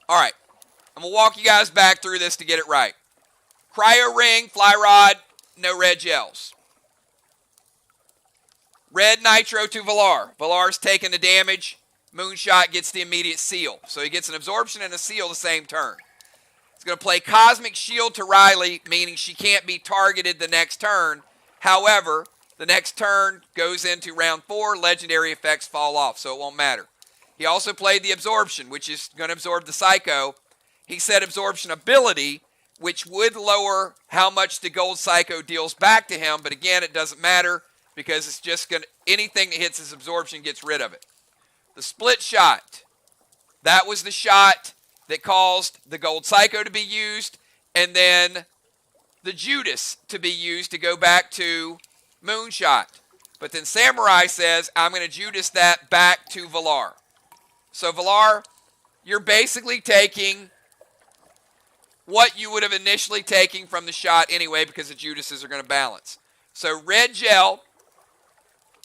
All right. I'm going to walk you guys back through this to get it right. Cryo Ring, Fly Rod, no red gels. Red Nitro to Valar. Valar's taking the damage. Moonshot gets the immediate seal. So he gets an absorption and a seal the same turn. He's going to play Cosmic Shield to Riley, meaning she can't be targeted the next turn. However, the next turn goes into round 4. Legendary effects fall off, so it won't matter. He also played the Absorption, which is going to absorb the Psycho. He said Absorption ability, which would lower how much the Gold Psycho deals back to him. But again, it doesn't matter because it's just going to, anything that hits his absorption gets rid of it. The Split Shot, that was the shot that caused the Gold Psycho to be used, and then the Judas to be used to go back to Moonshot. But then Samurai says, I'm going to Judas that back to Valar. So Valar, you're basically taking what you would have initially taken from the shot anyway because the Judases are going to balance. So red gel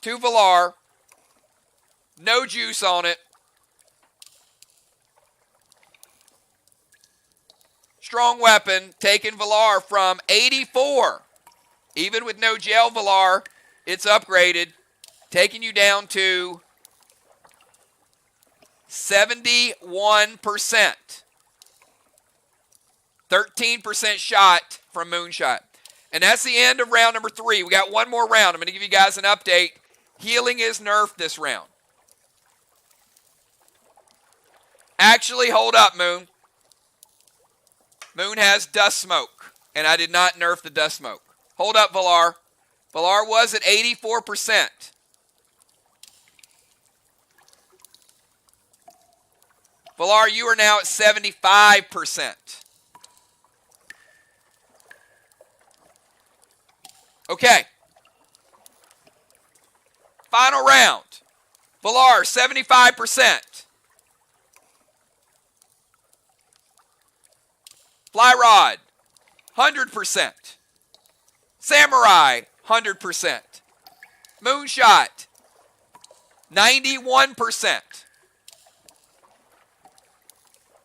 to Valar, no juice on it. Strong weapon, taking Valar from 84. Even with no gel Valar, it's upgraded, taking you down to 71%. 13% shot from Moonshot. And that's the end of round number 3. We got one more round. I'm going to give you guys an update. Healing is nerfed this round. Actually, hold up, Moon. Moon has Dust Smoke, and I did not nerf the Dust Smoke. Hold up, Valar. Valar was at 84%. Valar, you are now at 75%. Okay. Final round. Valar, 75%. Fly Rod, 100%. Samurai, 100%. Moonshot, 91%.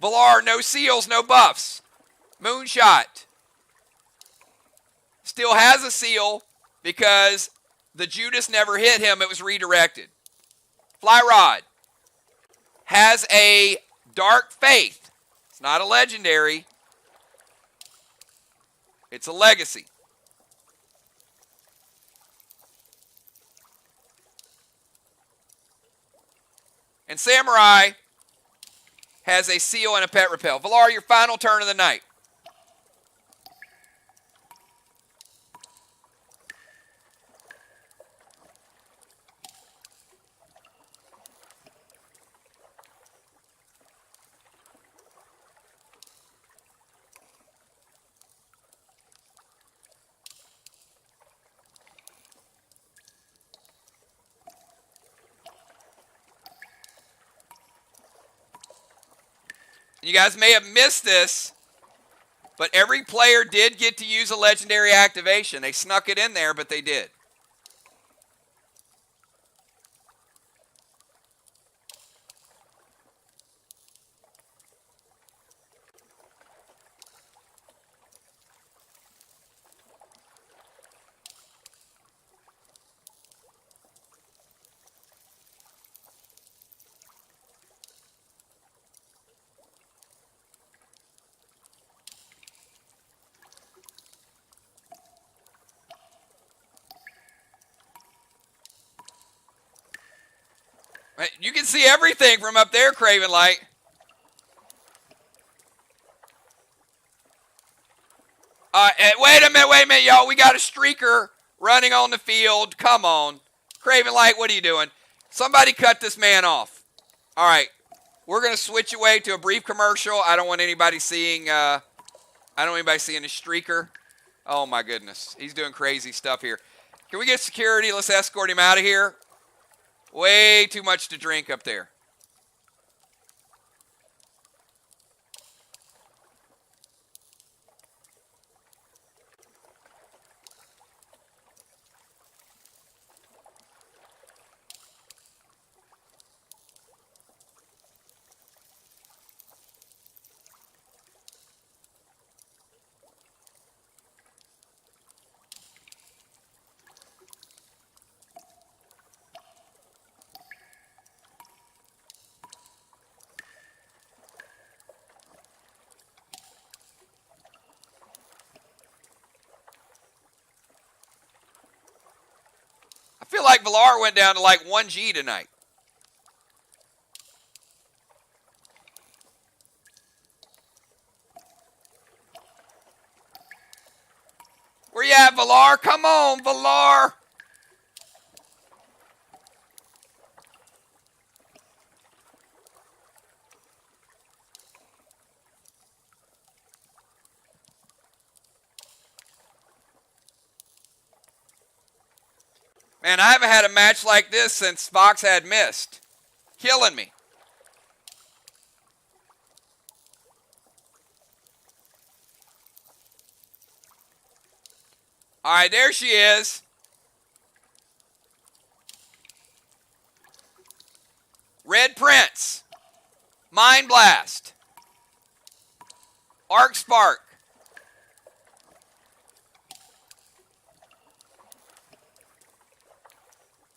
Valar, no seals, no buffs. Moonshot still has a seal because the Judas never hit him. It was redirected. Fly Rod has a Dark Faith. It's not a legendary. It's a legacy. And Samurai has a seal and a pet repel. Valar, your final turn of the night. You guys may have missed this, but every player did get to use a legendary activation. They snuck it in there, but they did. You can see everything from up there, Craven Light. Wait a minute, y'all. We got a streaker running on the field. Come on. Craven Light, what are you doing? Somebody cut this man off. All right. We're going to switch away to a brief commercial. I don't want anybody seeing the streaker. Oh, my goodness. He's doing crazy stuff here. Can we get security? Let's escort him out of here. Way too much to drink up there. I feel like Villar went down to like 1G tonight. Where you at, Villar? Come on, Villar. Man, I haven't had a match like this since Fox had missed. Killing me. All right, there she is. Red Prince. Mind Blast. Arc Spark.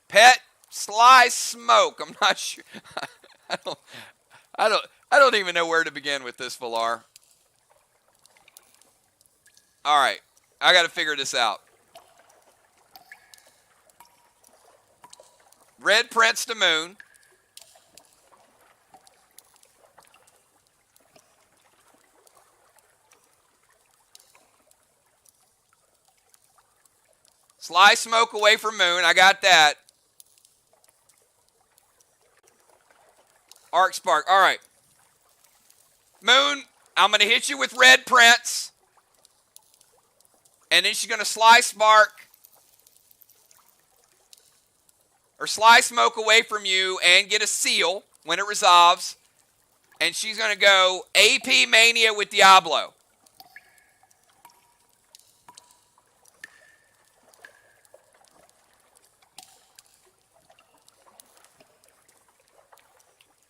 Pet Sly Smoke. I'm not sure. I don't even know where to begin with this, Villar. All right. I got to figure this out. Red Prince to Moon. Sly Smoke away from Moon. I got that. Arc Spark. All right. Moon, I'm going to hit you with Red Prince. And then she's going to Sly Spark. Or Sly Smoke away from you and get a seal when it resolves. And she's going to go AP Mania with Diablo.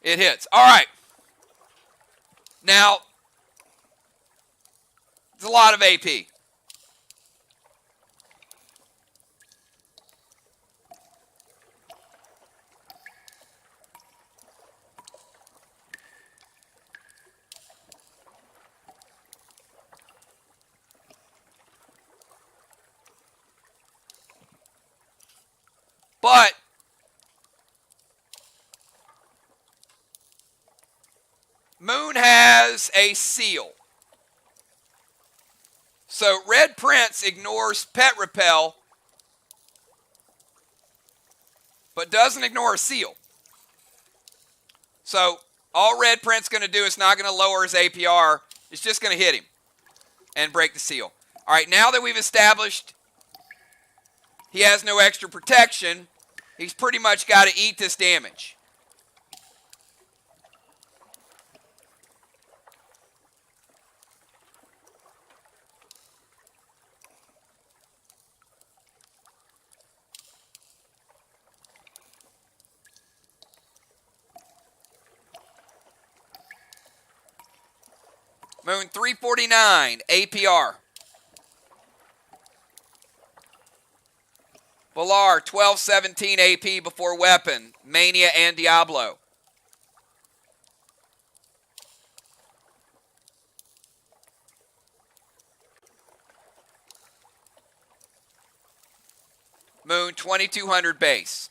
It hits. All right. Now, it's a lot of AP. But Moon has a seal. So Red Prince ignores Pet Repel, but doesn't ignore a seal. So all Red Prince going to do is not going to lower his APR. It's just going to hit him and break the seal. All right, now that we've established he has no extra protection, he's pretty much got to eat this damage. Moon 349 APR. Villar 1217 AP before weapon, Mania and Diablo. Moon 2200 base.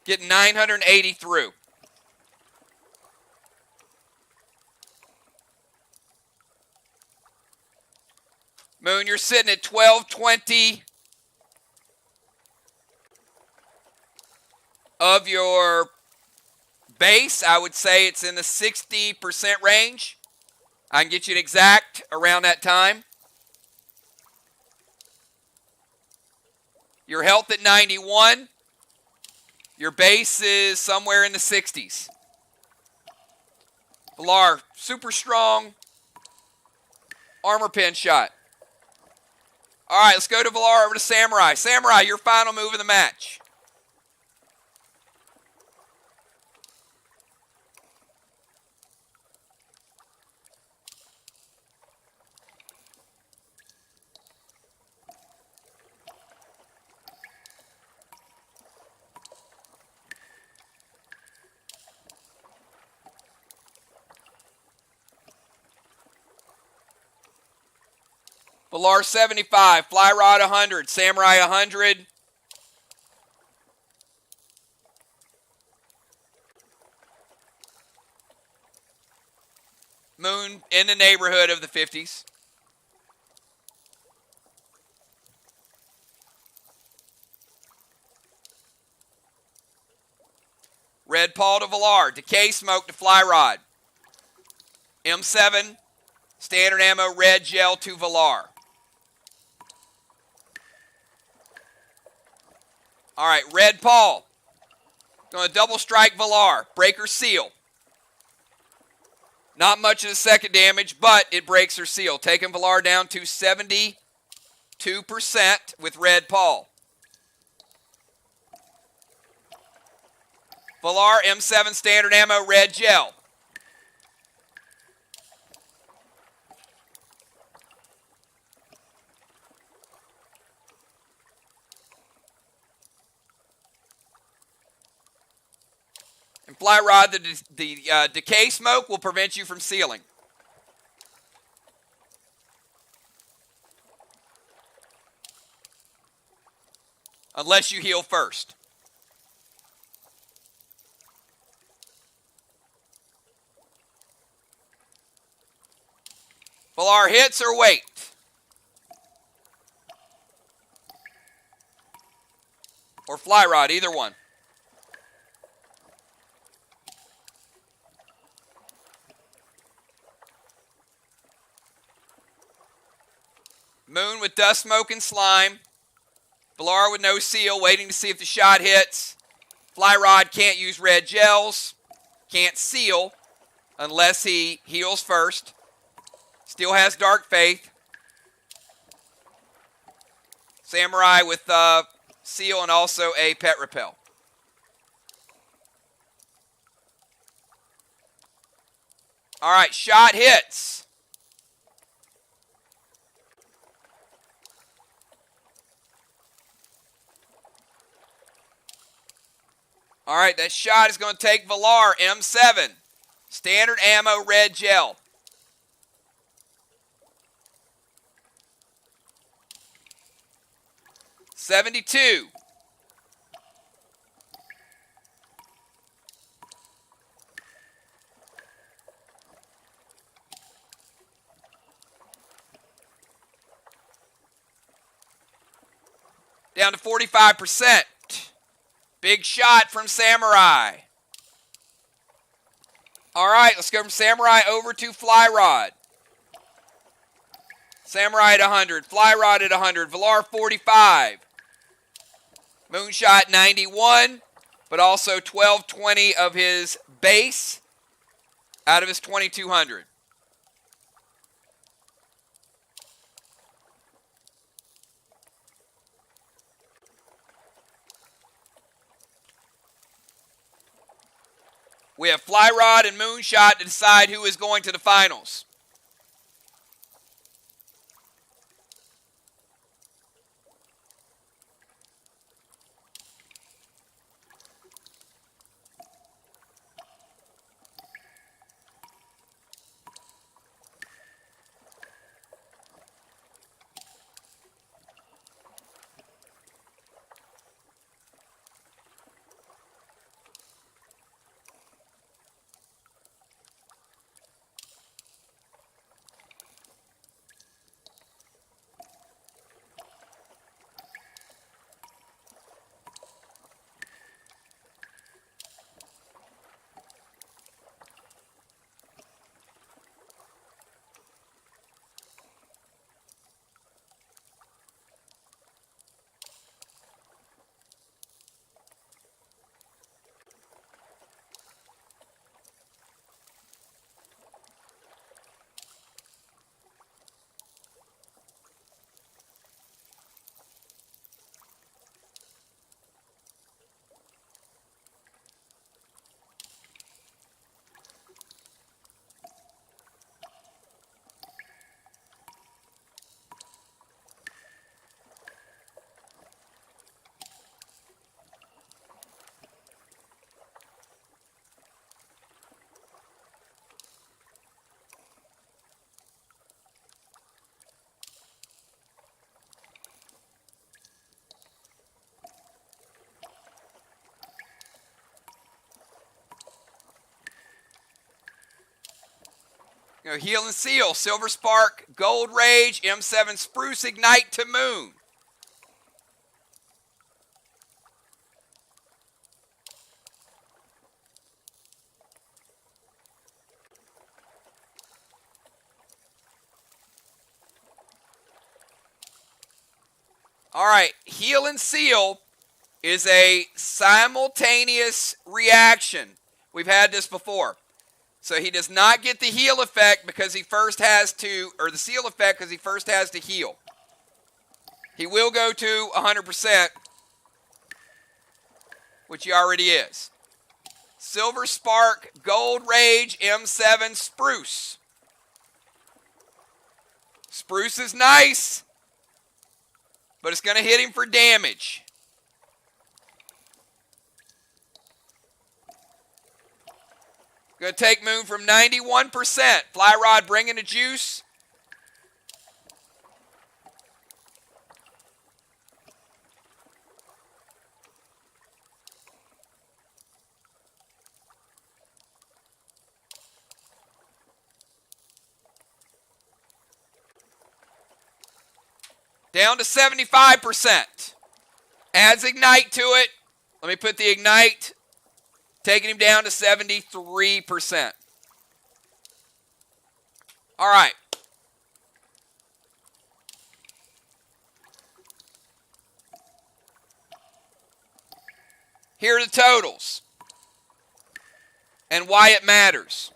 Getting 980 through. Moon, you're sitting at 1220 of your base. I would say it's in the 60% range. I can get you an exact around that time. Your health at 91. Your base is somewhere in the 60s. Valar, super strong armor pen shot. All right, let's go to Valar over to Samurai. Samurai, your final move of the match. Valar 75, Fly Rod 100, Samurai 100. Moon in the neighborhood of the 50s. Red Paul to Valar, Decay Smoke to Fly Rod. M7, standard ammo, red gel to Valar. All right, Red Paul. Going to double strike Valar. Breaker seal. Not much of the second damage, but it breaks her seal. Taking Valar down to 72% with Red Paul. Valar M7 standard ammo, red gel. And Fly Rod, the decay smoke will prevent you from sealing. Unless you heal first. Valar hits or wait? Or Fly Rod, either one. Moon with dust, smoke, and slime. Valar with no seal, waiting to see if the shot hits. Fly Rod can't use red gels. Can't seal unless he heals first. Still has Dark Faith. Samurai with seal and also a pet repel. All right, shot hits. All right, that shot is going to take Valar, M7. Standard ammo, red gel. $72. Down to 45%. Big shot from Samurai. All right, let's go from Samurai over to Fly Rod. Samurai at 100, Fly Rod at 100, Valar 45. Moonshot 91, but also 1220 of his base out of his 2200. We have Fly Rod and Moonshot to decide who is going to the finals. Heal and Seal, Silver Spark, Gold Rage, M7 Spruce, Ignite to Moon. All right, Heal and Seal is a simultaneous reaction. We've had this before. So he does not get the heal effect because he first has to, or the seal effect because he first has to heal. He will go to 100%, which he already is. Silver Spark, Gold Rage, M7 Spruce. Spruce is nice, but it's going to hit him for damage. Going to take Moon from 91%. Fly Rod bringing the juice. Down to 75%. Adds Ignite to it. Let me put the Ignite, taking him down to 73%. All right. Here are the totals and why it matters.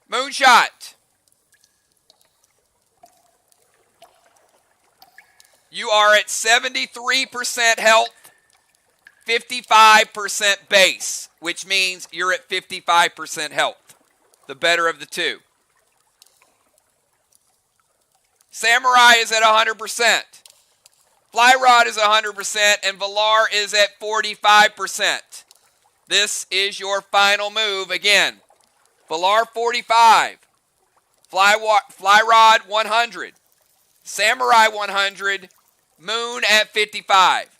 Moonshot. You are at 73% health, 55% base, which means you're at 55% health, the better of the two. Samurai is at 100%. Fly Rod is 100%, and Valar is at 45%. This is your final move. Again, Valar 45, Fly Rod 100, Samurai 100, Moon at 55.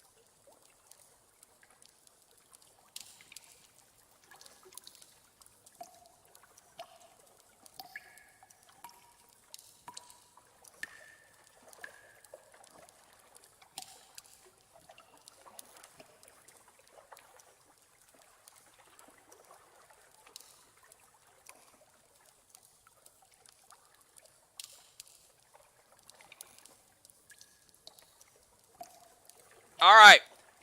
All right.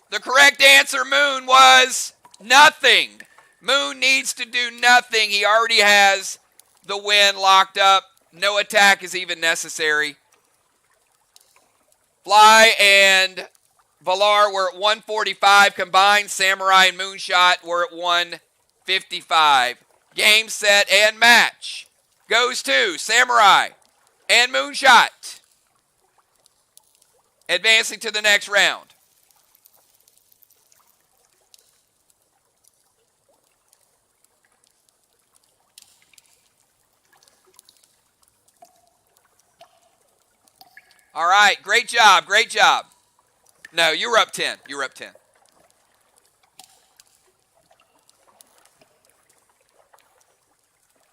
The correct answer, Moon, was nothing. Moon needs to do nothing. He already has the win locked up. No attack is even necessary. Fly and Valar were at 145 combined. Samurai and Moonshot were at 155. Game, set, and match goes to Samurai and Moonshot. Advancing to the next round. All right, great job, great job. No, you were up 10. You were up 10.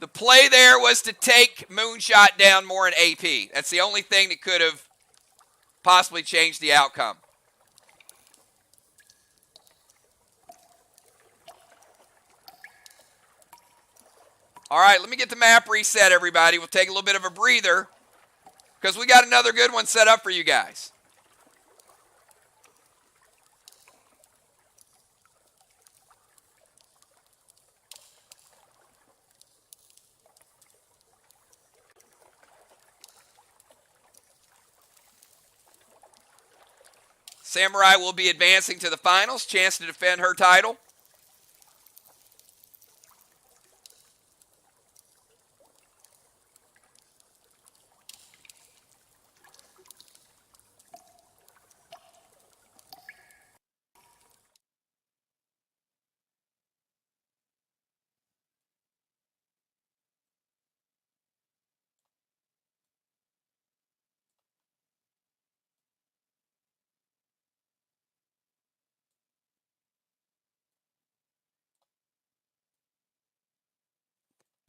The play there was to take Moonshot down more in AP. That's the only thing that could have possibly changed the outcome. All right, let me get the map reset, everybody. We'll take a little bit of a breather because we got another good one set up for you guys. Samurai will be advancing to the finals, chance to defend her title.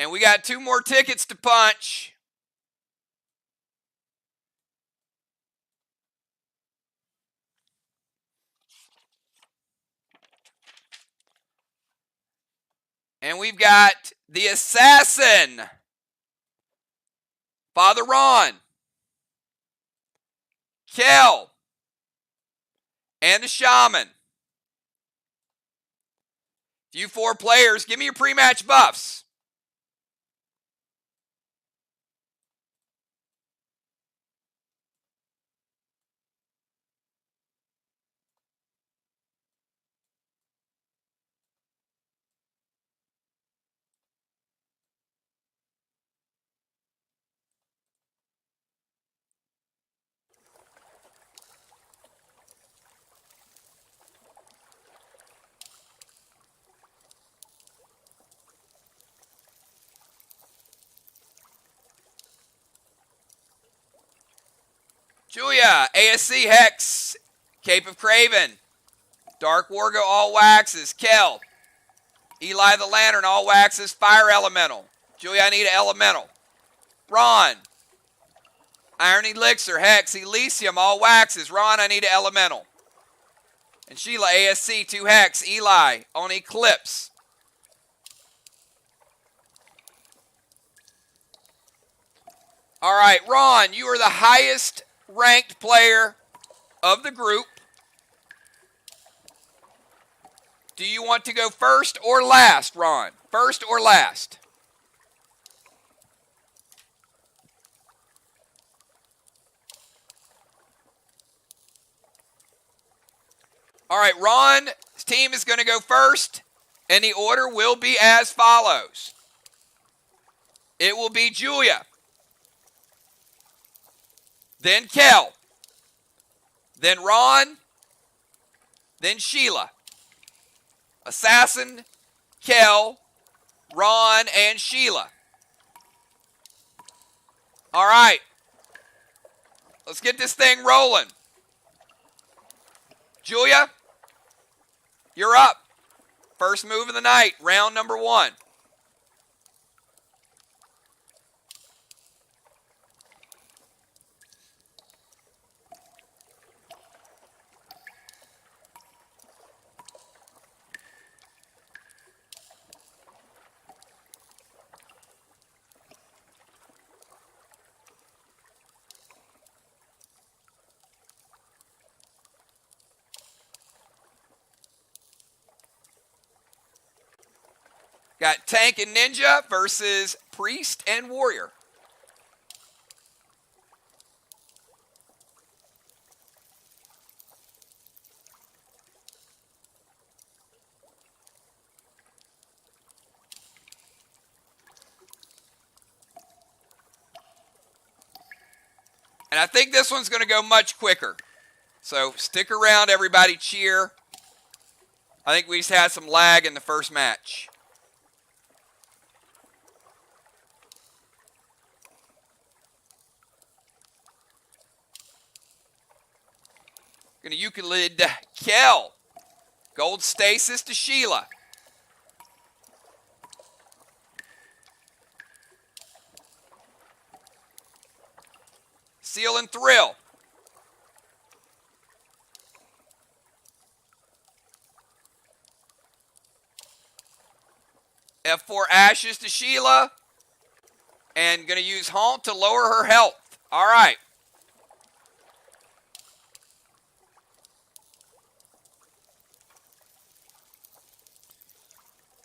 And we got 2 more tickets to punch. And we've got the Assassin, Father Ron, Kel, and the Shaman. You 4 players, give me your pre-match buffs. Julia, ASC Hex, Cape of Craven, Dark Wargo all waxes, Kel, Eli the Lantern all waxes, Fire Elemental. Julia, I need an Elemental. Ron, Iron Elixir, Hex, Elysium all waxes. Ron, I need an Elemental. And Sheila, ASC 2 Hex, Eli on Eclipse. All right, Ron, you are the highest ranked player of the group. Do you want to go first or last, Ron? First or last? All right, Ron's team is going to go first, and the order will be as follows. It will be Julia, then Kel, then Ron, then Sheila. Assassin, Kel, Ron, and Sheila. All right. Let's get this thing rolling. Julia, you're up. First move of the night, round number 1. Got Tank and Ninja versus Priest and Warrior. And I think this one's going to go much quicker. So stick around, everybody. Cheer. I think we just had some lag in the first match. Going to Euclid Kel. Gold Stasis to Sheila. Seal and Thrill. F4 Ashes to Sheila. And going to use Haunt to lower her health. All right.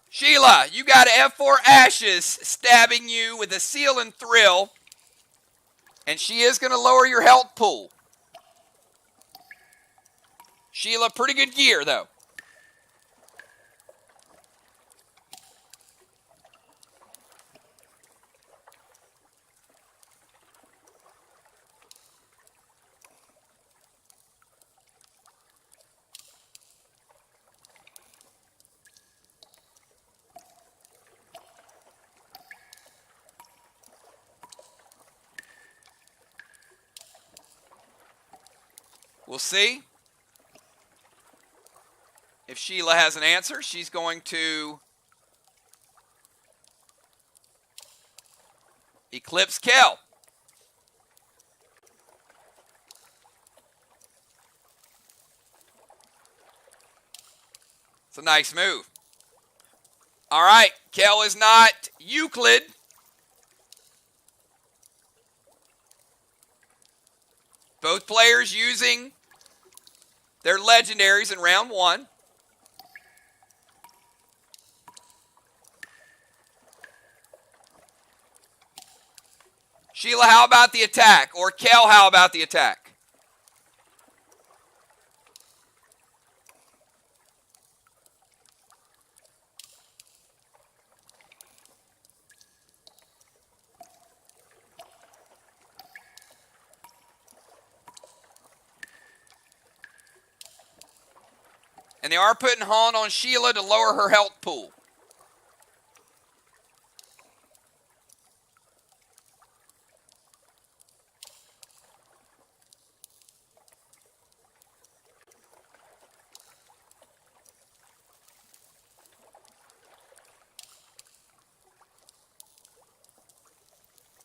Sheila, you got an F4 Ashes stabbing you with a Seal and Thrill. And she is going to lower your health pool. Sheila, pretty good gear, though. We'll see if Sheila has an answer. She's going to Eclipse Kel. It's a nice move. All right, Kel is not Euclid. Both players using their legendaries in round one. Sheila, how about the attack? Or Kel, how about the attack? And they are putting Haunt on Sheila to lower her health pool.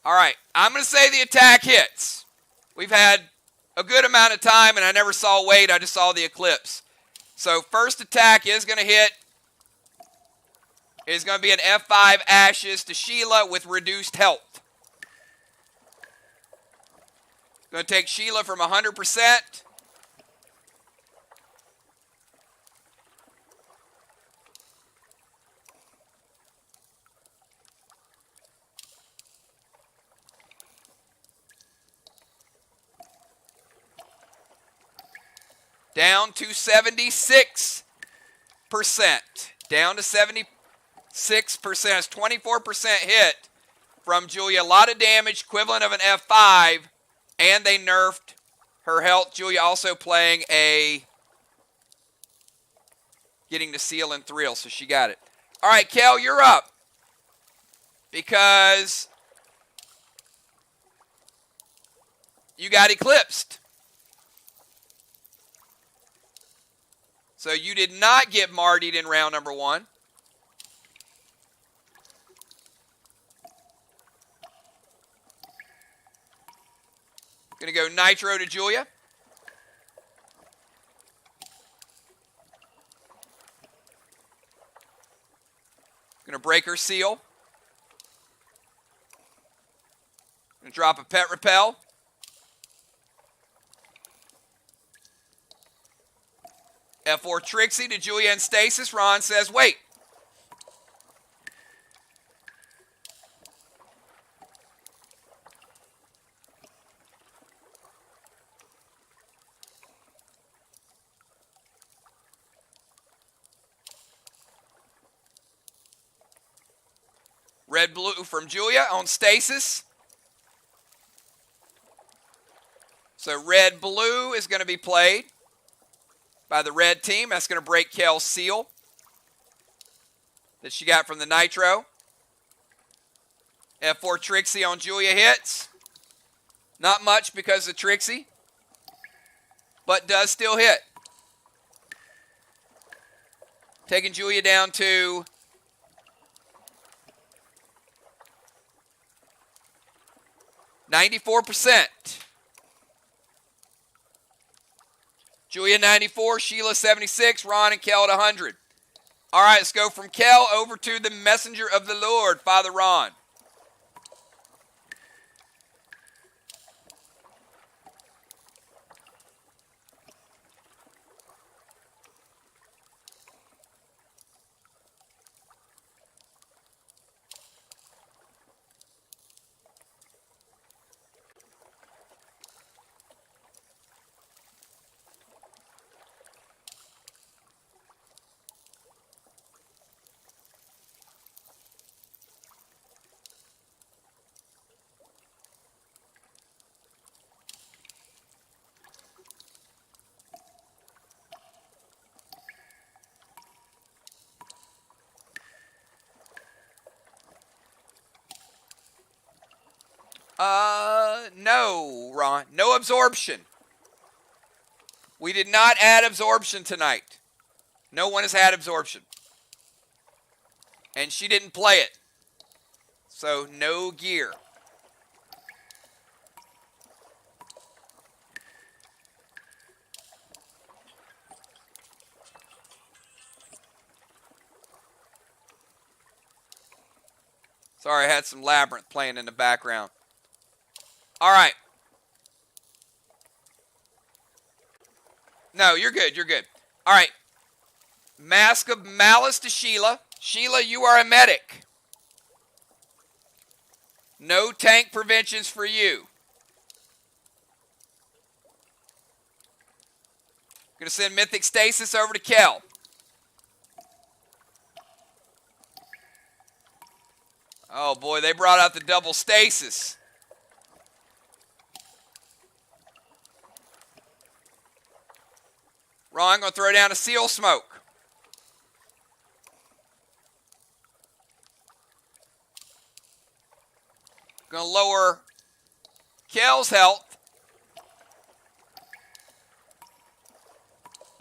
All right, I'm going to say the attack hits. We've had a good amount of time, and I never saw Wade. I just saw the Eclipse. So first attack is going to hit. It's going to be an F5 Ashes to Sheila with reduced health. Going to take Sheila from 100%. Down to 76%. Down to 76%. It's 24% hit from Julia. A lot of damage, equivalent of an F5. And they nerfed her health. Julia also playing a... getting the seal and thrill, so she got it. All right, Kel, you're up. Because you got eclipsed. So you did not get Martied in round number one. Going to go Nitro to Julia. Going to break her seal. Going to drop a Pet Repel. F4 Trixie to Julia and Stasis. Ron says, wait. Red blue from Julia on Stasis. So red blue is going to be played by the red team. That's going to break Kel's seal that she got from the Nitro. F4 Trixie on Julia hits. Not much because of Trixie, but does still hit. Taking Julia down to 94%. Julia 94, Sheila 76, Ron and Kel at 100. All right, let's go from Kel over to the messenger of the Lord, Father Ron. No, Ron. No absorption. We did not add absorption tonight. No one has had absorption. And she didn't play it. So no gear. Sorry, I had some Labyrinth playing in the background. All right. No, you're good. You're good. All right. Mask of Malice to Sheila. Sheila, you are a medic. No tank preventions for you. Going to send Mythic Stasis over to Kel. Oh boy, they brought out the double stasis. Ron going to throw down a Seal Smoke. Going to lower Kel's health.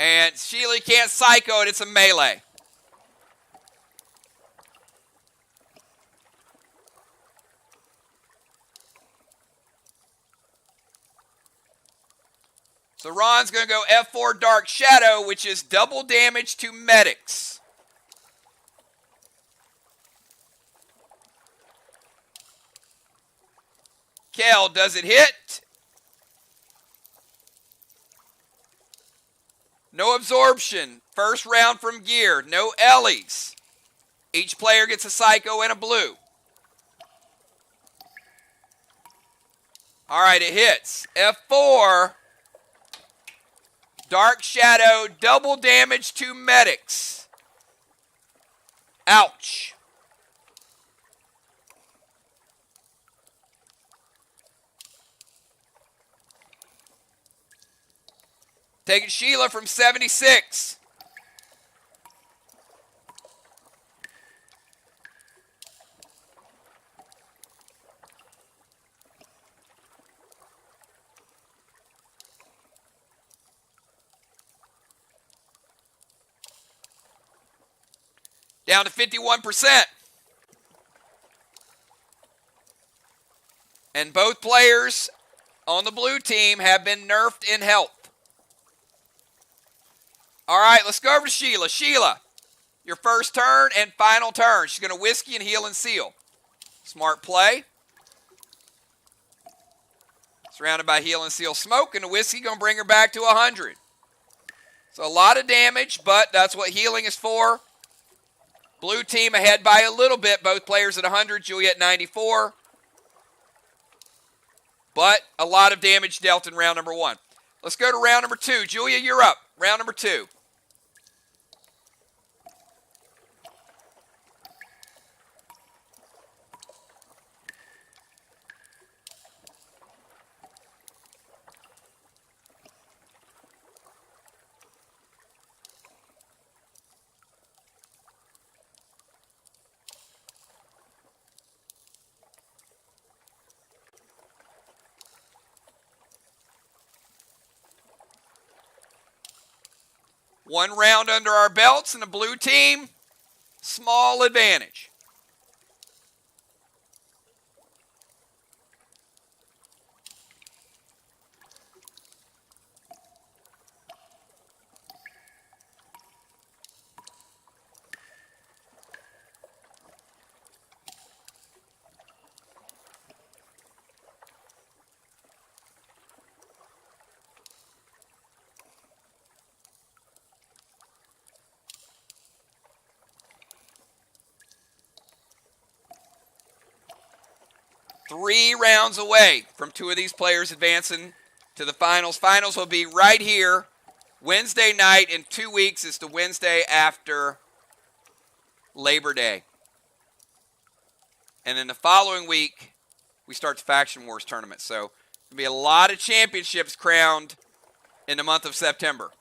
And Sheila can't psycho it. It's a melee. So Ron's going to go F4 Dark Shadow, which is double damage to medics. Kel, does it hit? No absorption. First round from gear. No Ellies. Each player gets a Psycho and a blue. All right, it hits. F4. Dark Shadow, double damage to medics. Ouch. Taking Sheila from 76. Down to 51%. And both players on the blue team have been nerfed in health. All right, let's go over to Sheila. Sheila, your first turn and final turn. She's going to Whiskey and Heal and Seal. Smart play. Surrounded by Heal and Seal Smoke, and the Whiskey going to bring her back to 100. So a lot of damage, but that's what healing is for. Blue team ahead by a little bit. Both players at 100, Julia at 94. But a lot of damage dealt in round number 1. Let's go to round number 2. Julia, you're up. Round number 2. One round under our belts, and the blue team, small advantage. Three rounds away from two of these players advancing to the finals. Finals will be right here Wednesday night. In 2 weeks is the Wednesday after Labor Day. And then the following week, we start the Faction Wars tournament. So there'll be a lot of championships crowned in the month of September.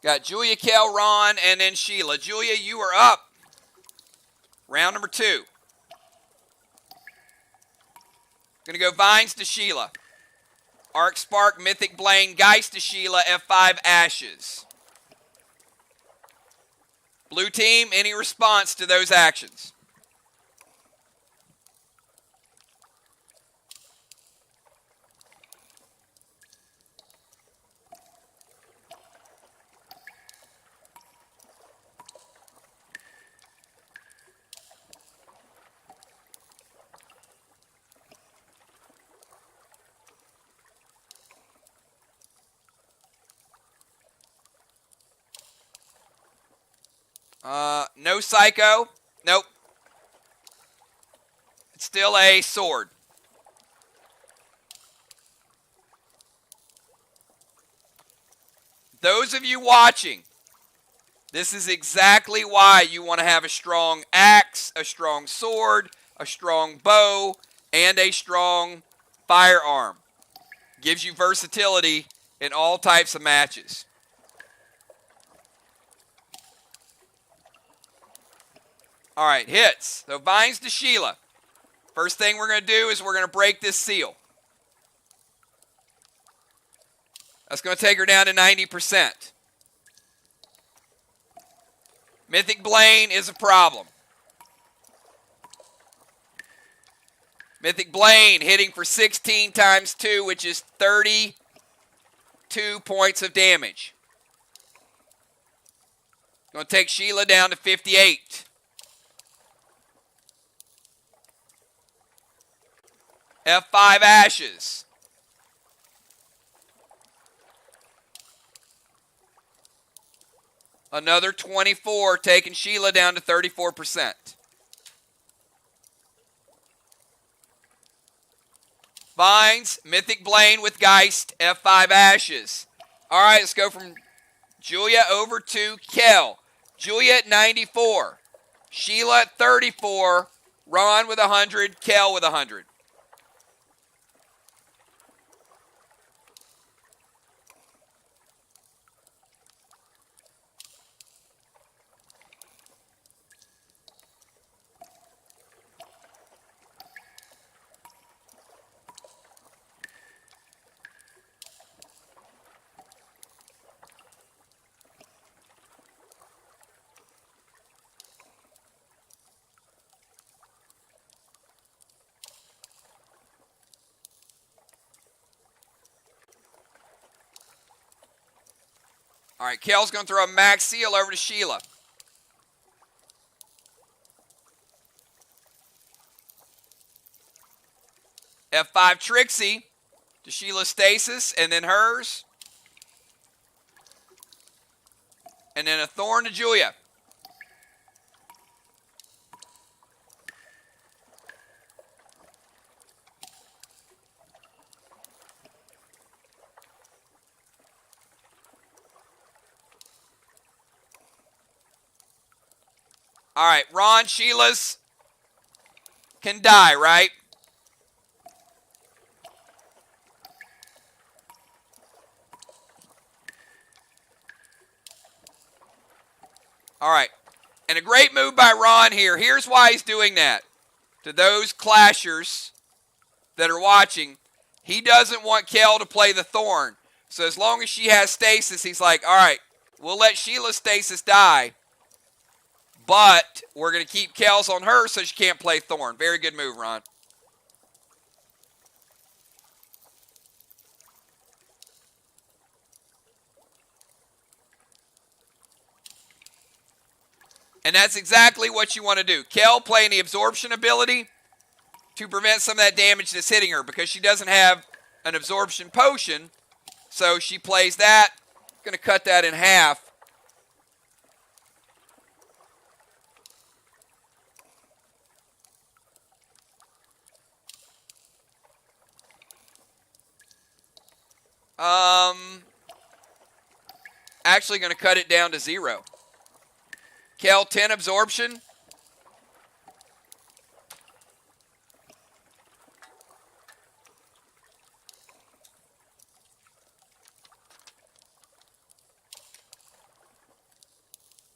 Got Julia, Kel, Ron, and then Sheila. Julia, you are up. Round number 2. Going to go Vines to Sheila. Arc Spark, Mythic Blaine, Geist to Sheila, F5 Ashes. Blue team, any response to those actions? No psycho. Nope. It's still a sword. Those of you watching, this is exactly why you want to have a strong axe, a strong sword, a strong bow, and a strong firearm. Gives you versatility in all types of matches. All right, hits. So Vines to Sheila. First thing we're going to do is we're going to break this seal. That's going to take her down to 90%. Mythic Blaine is a problem. Mythic Blaine hitting for 16 times 2, which is 32 points of damage. Going to take Sheila down to 58. F5 Ashes. Another 24, taking Sheila down to 34%. Vines, Mythic Blaine with Geist, F5 Ashes. All right, let's go from Julia over to Kel. Julia at 94. Sheila at 34. Ron with 100. Kel with 100. All right, Kel's going to throw a max seal over to Sheila. F5 Trixie to Sheila's stasis, and then hers. And then a Thorn to Julia. All right, Ron, Sheila's can die, right? All right. And a great move by Ron here. Here's why he's doing that. To those clashers that are watching, he doesn't want Kel to play the Thorn. So as long as she has stasis, he's like, all right, we'll let Sheila's stasis die, but we're going to keep Kel's on her so she can't play Thorn. Very good move, Ron. And that's exactly what you want to do. Kel playing the absorption ability to prevent some of that damage that's hitting her because she doesn't have an absorption potion. So she plays that. Going to cut that in half. Actually going to cut it down to 0. Kel, 10 absorption.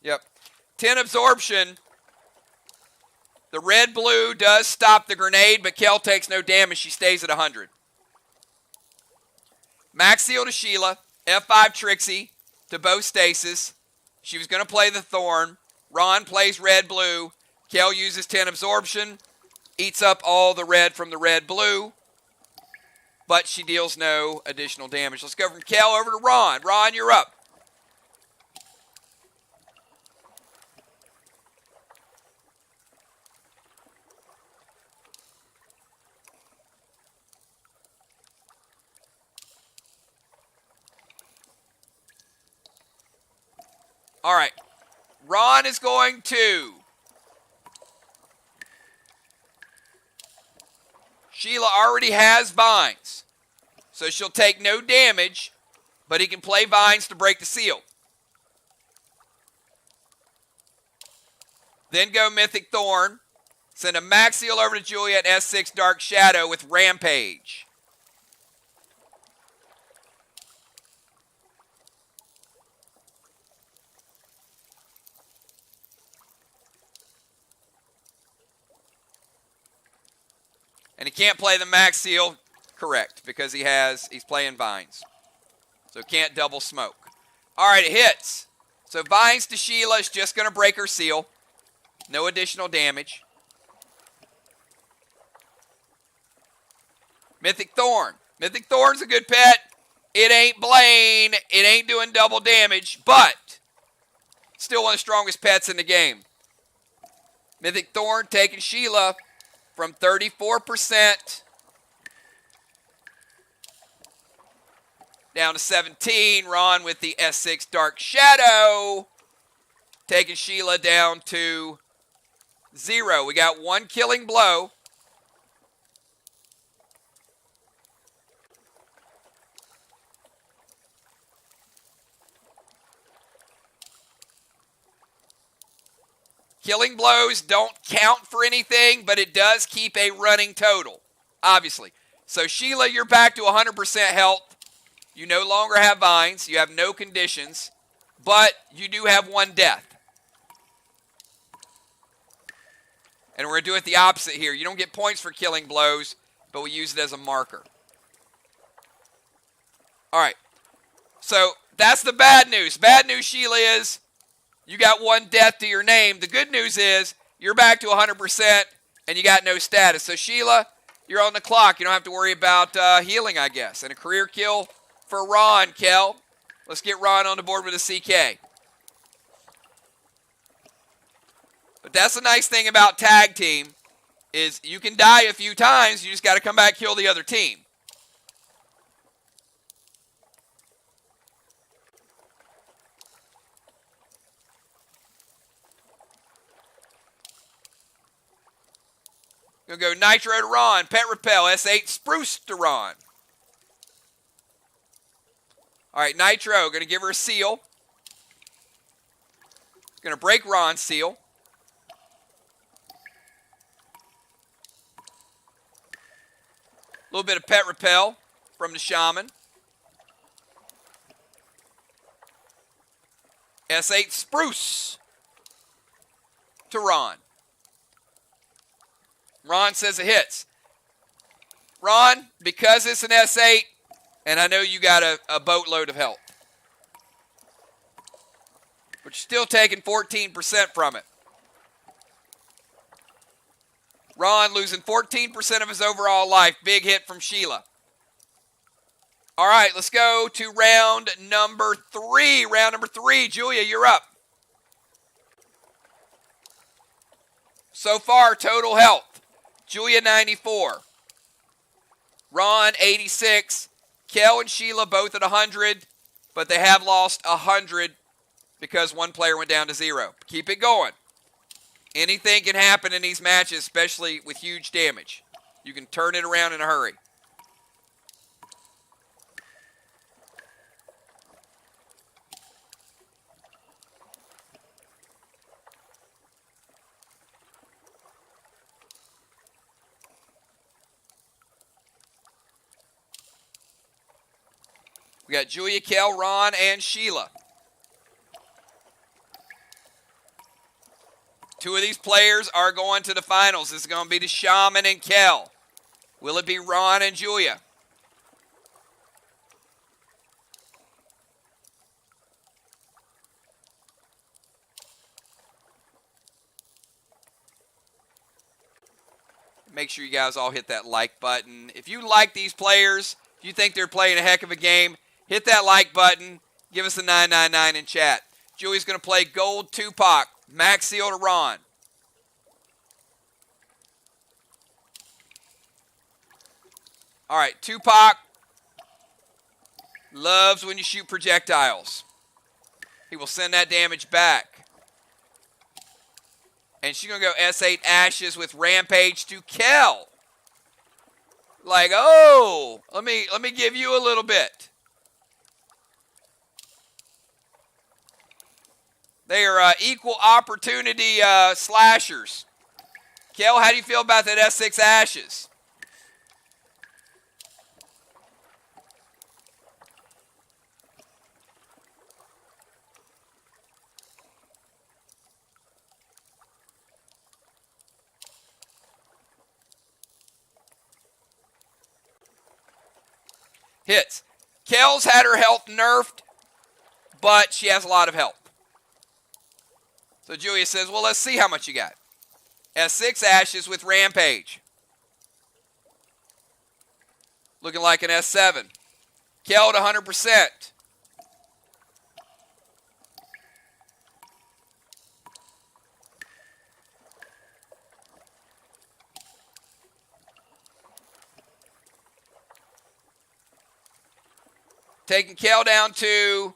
Yep. 10 absorption. The red-blue does stop the grenade, but Kel takes no damage. She stays at 100. Max Seal to Sheila. F5 Trixie to both stasis. She was going to play the Thorn. Ron plays red-blue. Kel uses 10 absorption. Eats up all the red from the red-blue. But she deals no additional damage. Let's go from Kel over to Ron. Ron, you're up. All right. Ron is going to. Sheila already has vines, so she'll take no damage, but he can play vines to break the seal. Then go Mythic Thorn. Send a max seal over to Julia and S6 Dark Shadow with Rampage. And he can't play the max seal, correct, because he's playing vines. So can't double smoke. All right, it hits. So vines to Sheila is just going to break her seal. No additional damage. Mythic Thorn. Mythic Thorn's a good pet. It ain't Blaine. It ain't doing double damage, but still one of the strongest pets in the game. Mythic Thorn taking Sheila from 34% down to 17. Ron with the S6 Dark Shadow taking Sheila down to 0. We got one killing blow. Killing blows don't count for anything, but it does keep a running total, obviously. So Sheila, you're back to 100% health. You no longer have vines. You have no conditions, but you do have one death. And we're going to do it the opposite here. You don't get points for killing blows, but we use it as a marker. All right. So that's the bad news. Bad news, Sheila, is you got one death to your name. The good news is you're back to 100% and you got no status. So Sheila, you're on the clock. You don't have to worry about healing, I guess. And a career kill for Ron, Kel. Let's get Ron on the board with a CK. But that's the nice thing about tag team is you can die a few times. You just got to come back, kill the other team. Going to go Nitro to Ron, Pet Repel, S8 Spruce to Ron. All right, Nitro, going to give her a seal. Going to break Ron's seal. A little bit of Pet Repel from the Shaman. S8 Spruce to Ron. Ron says it hits. Ron, because it's an S8, and I know you got a boatload of health, but you're still taking 14% from it. Ron losing 14% of his overall life. Big hit from Sheila. All right, let's go to round number 3. Round number 3, Julia, you're up. So far, total health. Julia, 94. Ron, 86. Kel and Sheila both at 100, but they have lost 100 because one player went down to 0. Keep it going. Anything can happen in these matches, especially with huge damage. You can turn it around in a hurry. We got Julia, Kel, Ron, and Sheila. 2 of these players are going to the finals. This is going to be the Shaman and Kel. Will it be Ron and Julia? Make sure you guys all hit that like button. If you like these players, if you think they're playing a heck of a game, hit that like button. Give us a 999 in chat. Julia's going to play Gold Tupac. Max seal to Ron. All right, Tupac loves when you shoot projectiles. He will send that damage back. And she's going to go S8 Ashes with Rampage to Kel. Like, oh, let me give you a little bit. They are equal opportunity slashers. Kel, how do you feel about that S6 Ashes? Hits. Kel's had her health nerfed, but she has a lot of health. So Julia says, well, let's see how much you got. S6 Ashes with Rampage. Looking like an S7. Kel at 100%. Taking Kel down to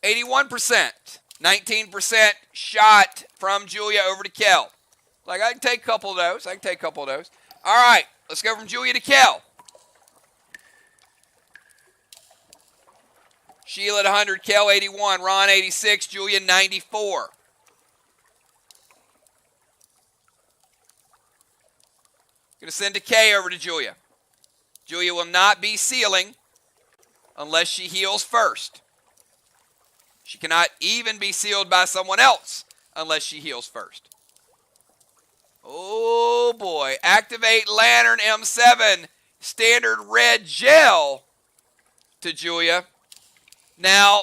81%. 19% shot from Julia over to Kel. Like, I can take a couple of those. All right, let's go from Julia to Kel. Sheila at 100, Kel 81, Ron 86, Julia 94. Going to send a K over to Julia. Julia will not be sealing unless she heals first. She cannot even be sealed by someone else unless she heals first. Oh boy. Activate Lantern M7. Standard red gel to Julia. Now,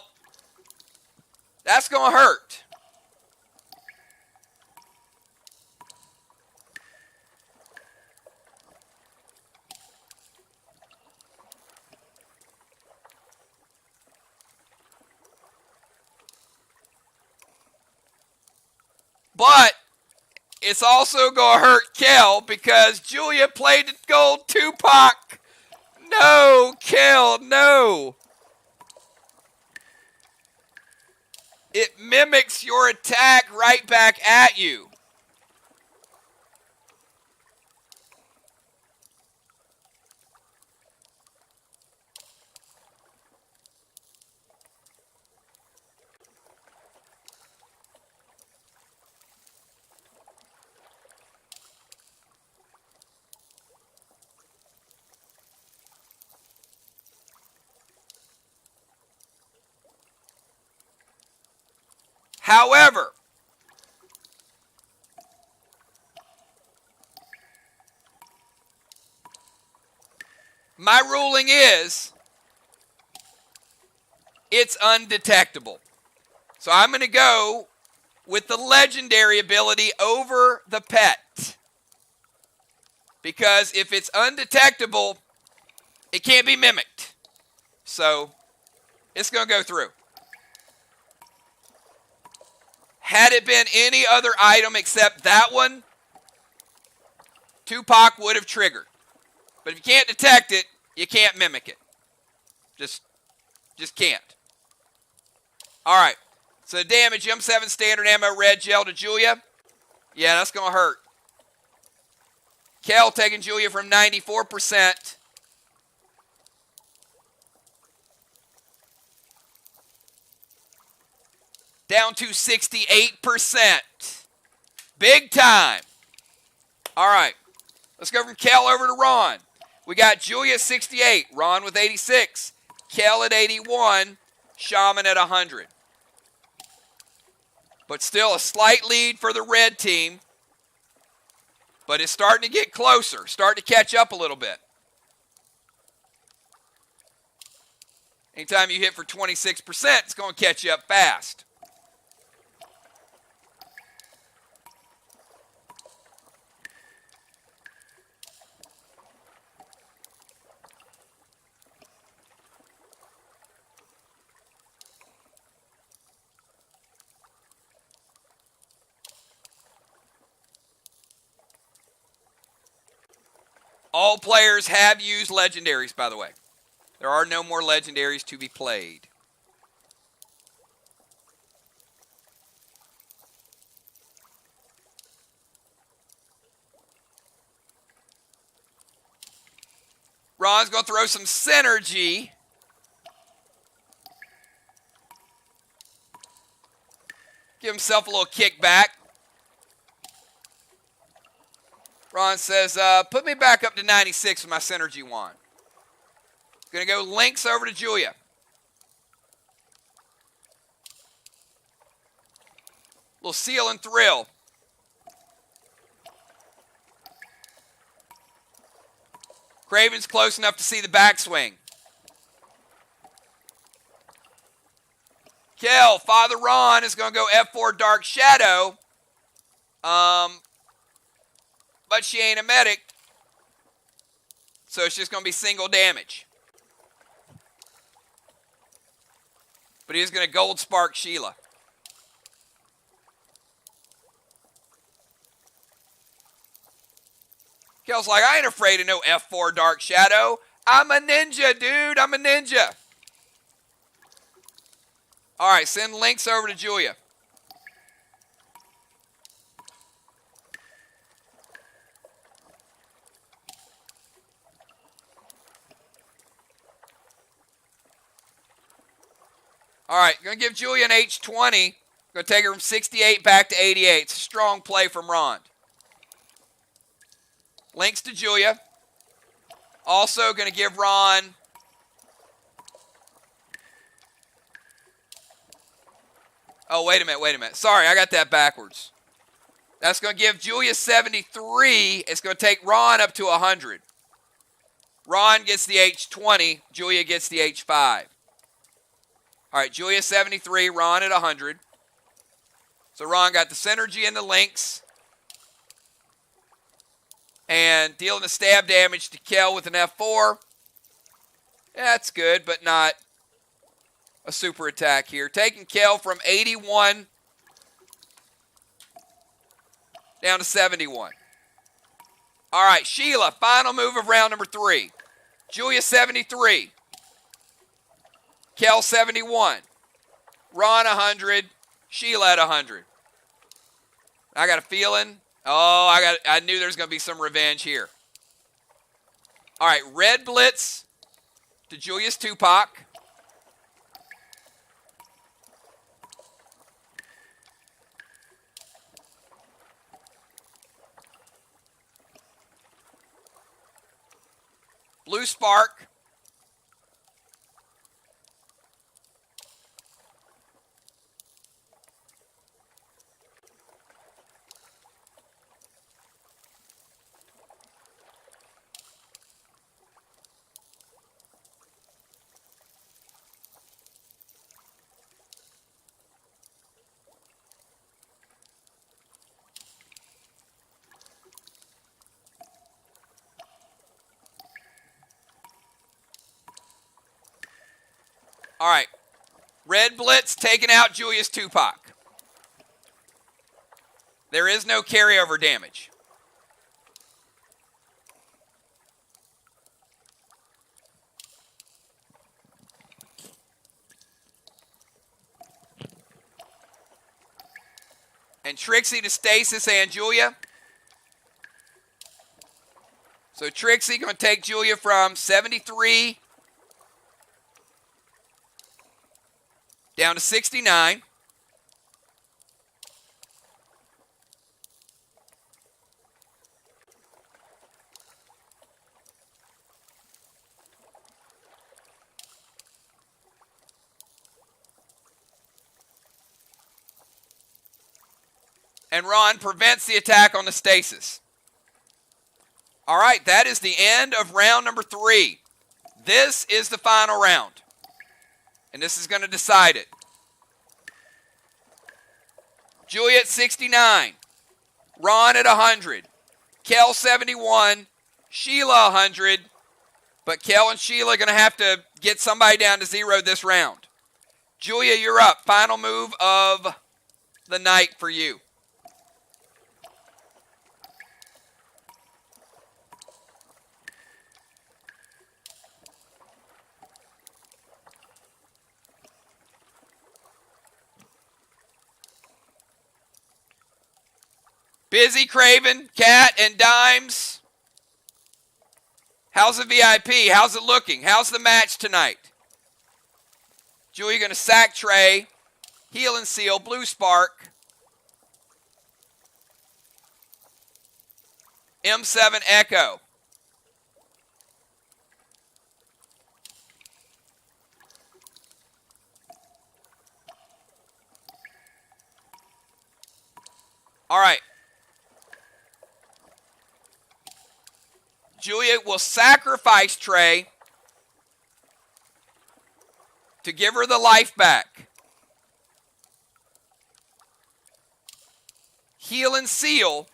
that's going to hurt. But it's also going to hurt Kel because Julia played the gold Tupac. No, Kel, no. It mimics your attack right back at you. However, my ruling is it's undetectable. So I'm going to go with the legendary ability over the pet. Because if it's undetectable, it can't be mimicked. So it's going to go through. Had it been any other item except that one, Tupac would have triggered. But if you can't detect it, you can't mimic it. Just can't. All right. So the damage, M7 standard ammo, red gel to Julia. Yeah, that's going to hurt. Kel taking Julia from 94%. Down to 68%. Big time. All right. Let's go from Kel over to Ron. We got Julia at 68. Ron with 86. Kel at 81. Shaman at 100. But still a slight lead for the red team. But it's starting to get closer. Starting to catch up a little bit. Anytime you hit for 26%, it's going to catch you up fast. All players have used legendaries, by the way. There are no more legendaries to be played. Ron's going to throw some synergy. Give himself a little kickback. Ron says, put me back up to 96 with my synergy wand. Going to go links over to Julia. Little seal and thrill. Craven's close enough to see the backswing. Kel, Father Ron is going to go F4 Dark Shadow. But she ain't a medic. So it's just going to be single damage. But he's going to Gold Spark Sheila. Kel's like, I ain't afraid of no F4 Dark Shadow. I'm a ninja, dude. I'm a ninja. All right, send links over to Julia. All right, going to give Julia an H20. Going to take her from 68 back to 88. It's a strong play from Ron. Links to Julia. Also going to give Ron oh, wait a minute. Sorry, I got that backwards. That's going to give Julia 73. It's going to take Ron up to 100. Ron gets the H20. Julia gets the H5. All right, Julia 73, Ron at 100. So Ron got the synergy and the links. And dealing the stab damage to Kel with an F4. Yeah, that's good, but not a super attack here. Taking Kel from 81 down to 71. All right, Sheila, final move of round number 3. Julia 73. Kel 71. Ron 100. Sheila at 100. I got a feeling. Oh, I knew there was going to be some revenge here. All right, Red Blitz to Julia's Tupac. Blue Spark. All right. Red Blitz taking out Julia's Tupac. There is no carryover damage. And Trixie to Stasis and Julia. So Trixie going to take Julia from 73 down to 69. And Ron prevents the attack on the Stasis. All right, that is the end of round number 3. This is the final round. And this is going to decide it. Julia at 69. Ron at 100. Kel 71. Sheila 100. But Kel and Sheila are going to have to get somebody down to 0 this round. Julia, you're up. Final move of the night for you. Busy, Craven, Cat, and Dimes. How's the VIP? How's it looking? How's the match tonight? Julia going to sack Trey. Heal and seal. Blue spark. M7 Echo. All right. Julia will sacrifice Trey to give her the life back. Heal and seal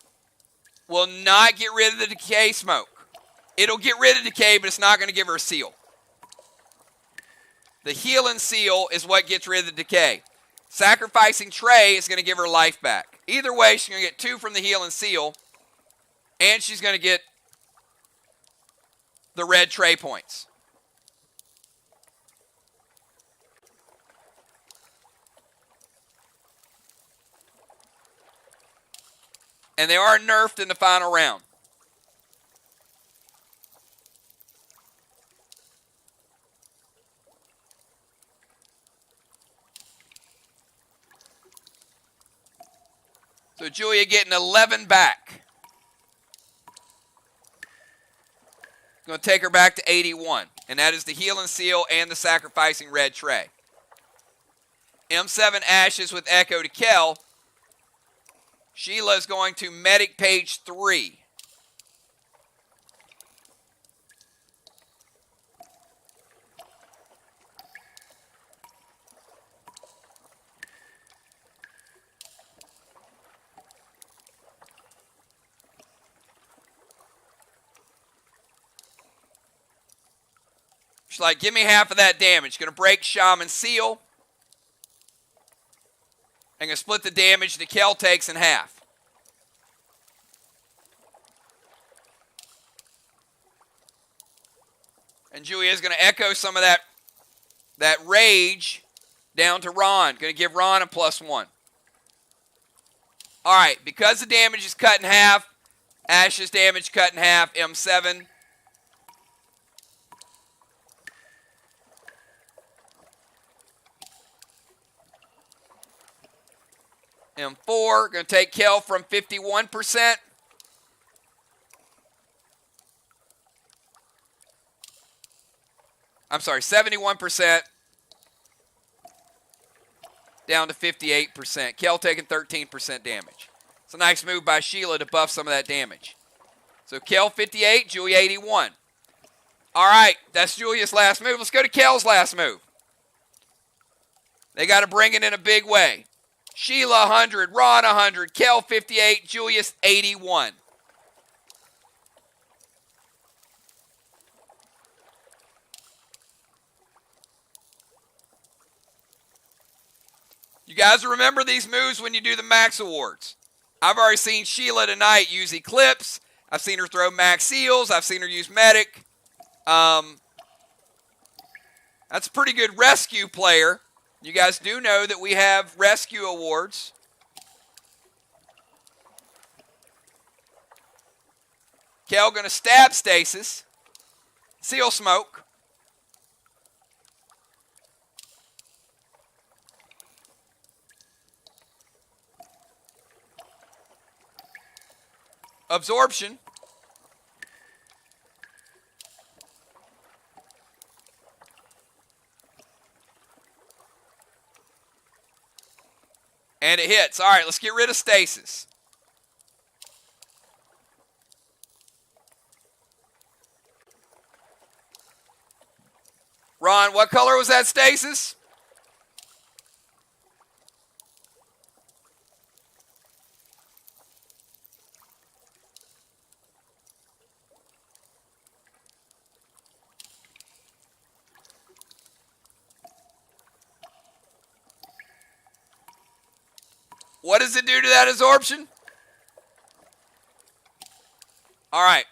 will not get rid of the decay smoke. It'll get rid of decay, but it's not going to give her a seal. The heal and seal is what gets rid of the decay. Sacrificing Trey is going to give her life back. Either way, she's going to get 2 from the heal and seal, and she's going to get the red Trey points. And they are nerfed in the final round. So Julia getting 11 back. Going to take her back to 81. And that is the heal and seal and the sacrificing red Trey. M7 Ashes with Echo to Kel. Sheila's going to medic page 3. She's like, give me half of that damage. Going to break Shaman Seal. And going to split the damage that Kel takes in half. And Julia's going to echo some of that rage down to Ron. Going to give Ron a +1. All right, because the damage is cut in half, Ash's damage cut in half, M7. M4, going to take Kel from 51%. I'm sorry, 71% down to 58%. Kel taking 13% damage. It's a nice move by Sheila to buff some of that damage. So Kel 58, Julia 81. All right, that's Julia's last move. Let's go to Kel's last move. They got to bring it in a big way. Sheila 100, Ron 100, Kel 58, Julius 81. You guys remember these moves when you do the max awards. I've already seen Sheila tonight use Eclipse. I've seen her throw max seals. I've seen her use medic. That's a pretty good rescue player. You guys do know that we have rescue awards. Kel going to stab Stasis. Seal smoke. Absorption. And it hits. All right, let's get rid of Stasis. Ron, what color was that Stasis? What does it do to that absorption? All right.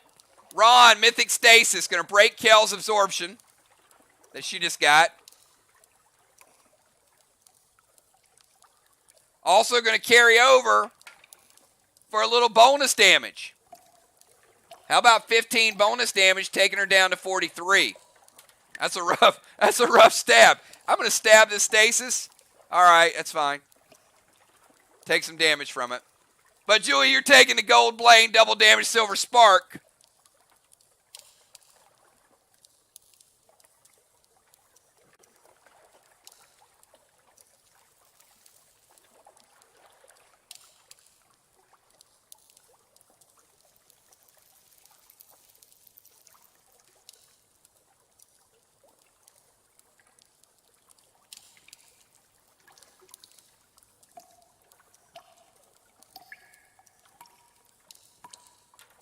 Ron, Mythic Stasis, going to break Kel's absorption that she just got. Also going to carry over for a little bonus damage. How about 15 bonus damage, taking her down to 43? That's a rough stab. I'm going to stab this stasis. All right, that's fine. Take some damage from it. But Julia, you're taking the gold blade, double damage, silver spark.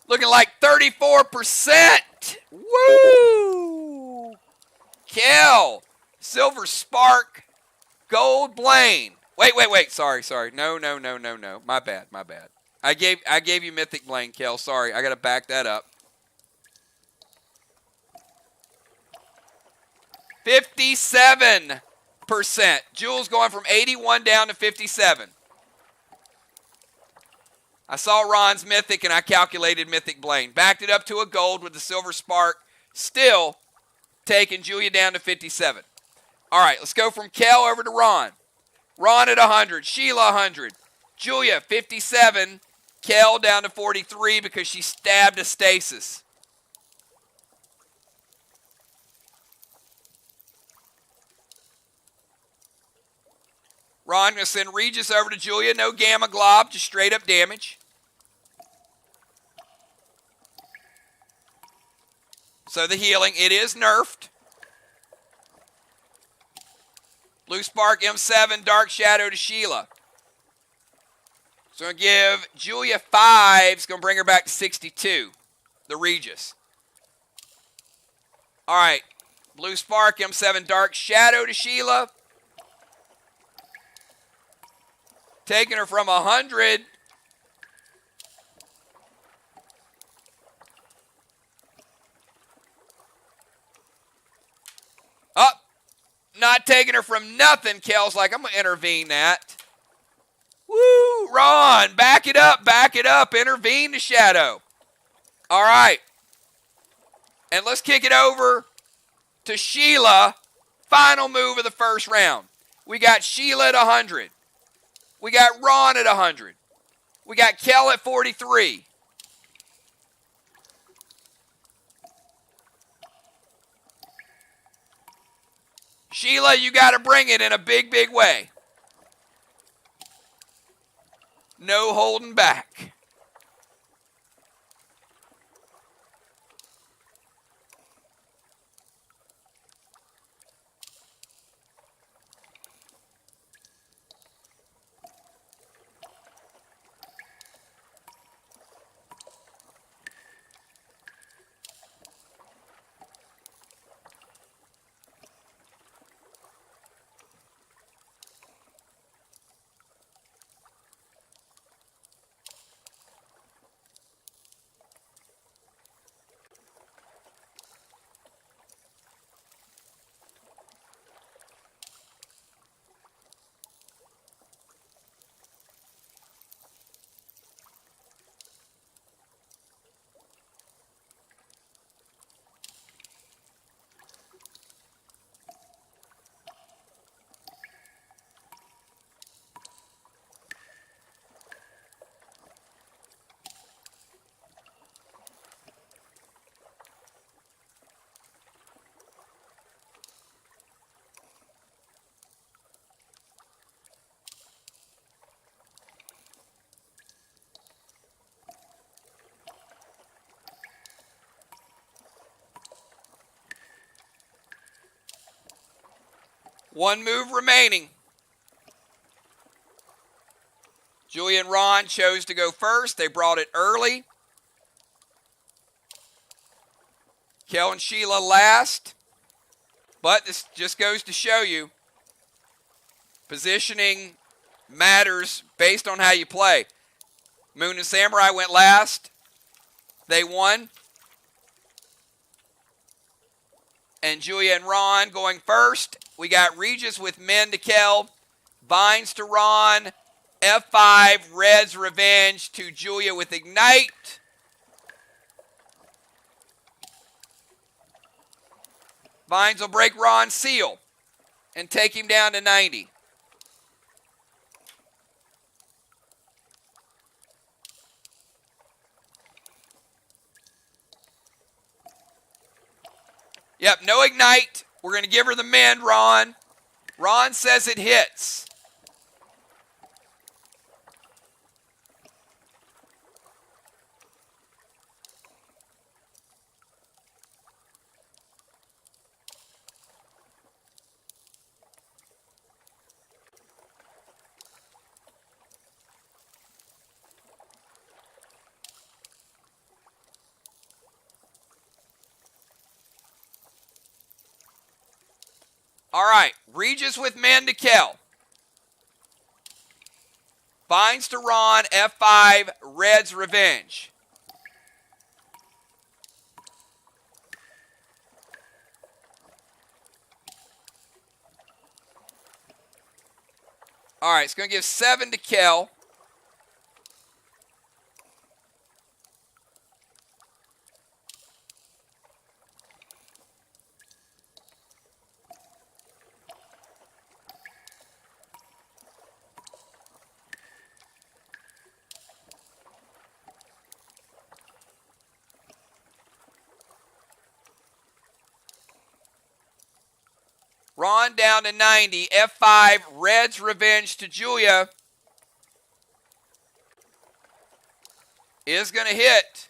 Looking like 34%. Woo! Kill. Silver spark. Gold blade. Wait. Sorry. No. My bad. I gave you mythic blade, Kel. Sorry. I got to back that up. 57%. Jules going from 81 down to 57. I saw Ron's mythic and I calculated mythic blade. Backed it up to a gold with the silver spark. Still taking Julia down to 57. All right, let's go from Kel over to Ron. Ron at 100. Sheila 100. Julia 57. Kel down to 43 because she stabbed a stasis. Ron going to send Regis over to Julia. No gamma glob, just straight up damage. So the healing, it is nerfed. Blue Spark M7, Dark Shadow to Sheila. So I'm going to give Julia 5. It's going to bring her back to 62. The Regis. All right. Blue Spark M7, Dark Shadow to Sheila. Taking her from 100. Up. Not taking her from nothing. Kel's like, I'm going to intervene that. Woo, Ron, back it up. Intervene the shadow. All right. And let's kick it over to Sheila. Final move of the first round. We got Sheila at 100. We got Ron at 100. We got Kel at 43. Sheila, you got to bring it in a big, big way. No holding back. One move remaining. Julia and Ron chose to go first. They brought it early. Kel and Sheila last. But this just goes to show you, positioning matters based on how you play. Moon and Samurai went last. They won. And Julia and Ron going first. We got Regis with men to Kel. Vines to Ron. F5, Red's Revenge to Julia with Ignite. Vines will break Ron's seal and take him down to 90. Yep, no ignite. We're going to give her the mend, Ron. Ron says it hits. All right, Regis with man to Kel. Vines to Ron, F5, Red's Revenge. All right, it's going to give 7 to Kel. Ron down to 90. F5, Red's Revenge to Julia. Is going to hit.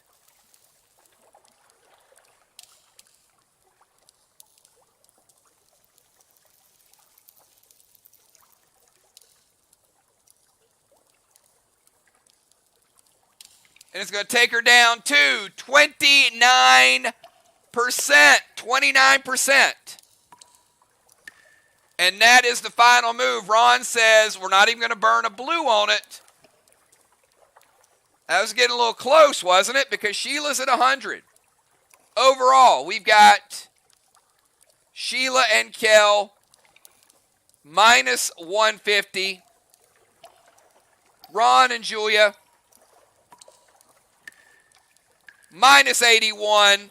And it's going to take her down to 29%. 29%. And that is the final move. Ron says we're not even going to burn a blue on it. That was getting a little close, wasn't it? Because Sheila's at 100. Overall, we've got Sheila and Kel minus 150. Ron and Julia minus 81.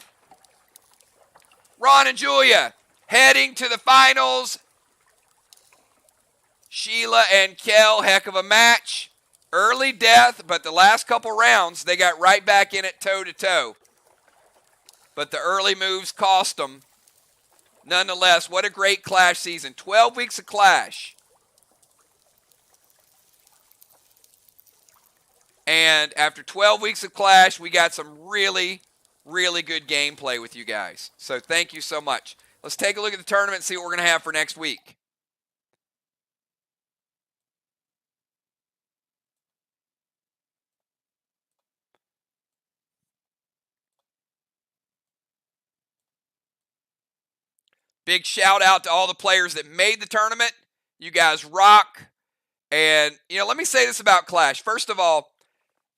Ron and Julia heading to the finals. Sheila and Kel, heck of a match. Early death, but the last couple rounds, they got right back in it toe-to-toe. But the early moves cost them. Nonetheless, what a great Clash season. 12 weeks of Clash. And after 12 weeks of Clash, we got some really, really good gameplay with you guys. So thank you so much. Let's take a look at the tournament and see what we're going to have for next week. Big shout out to all the players that made the tournament. You guys rock. And, let me say this about Clash. First of all,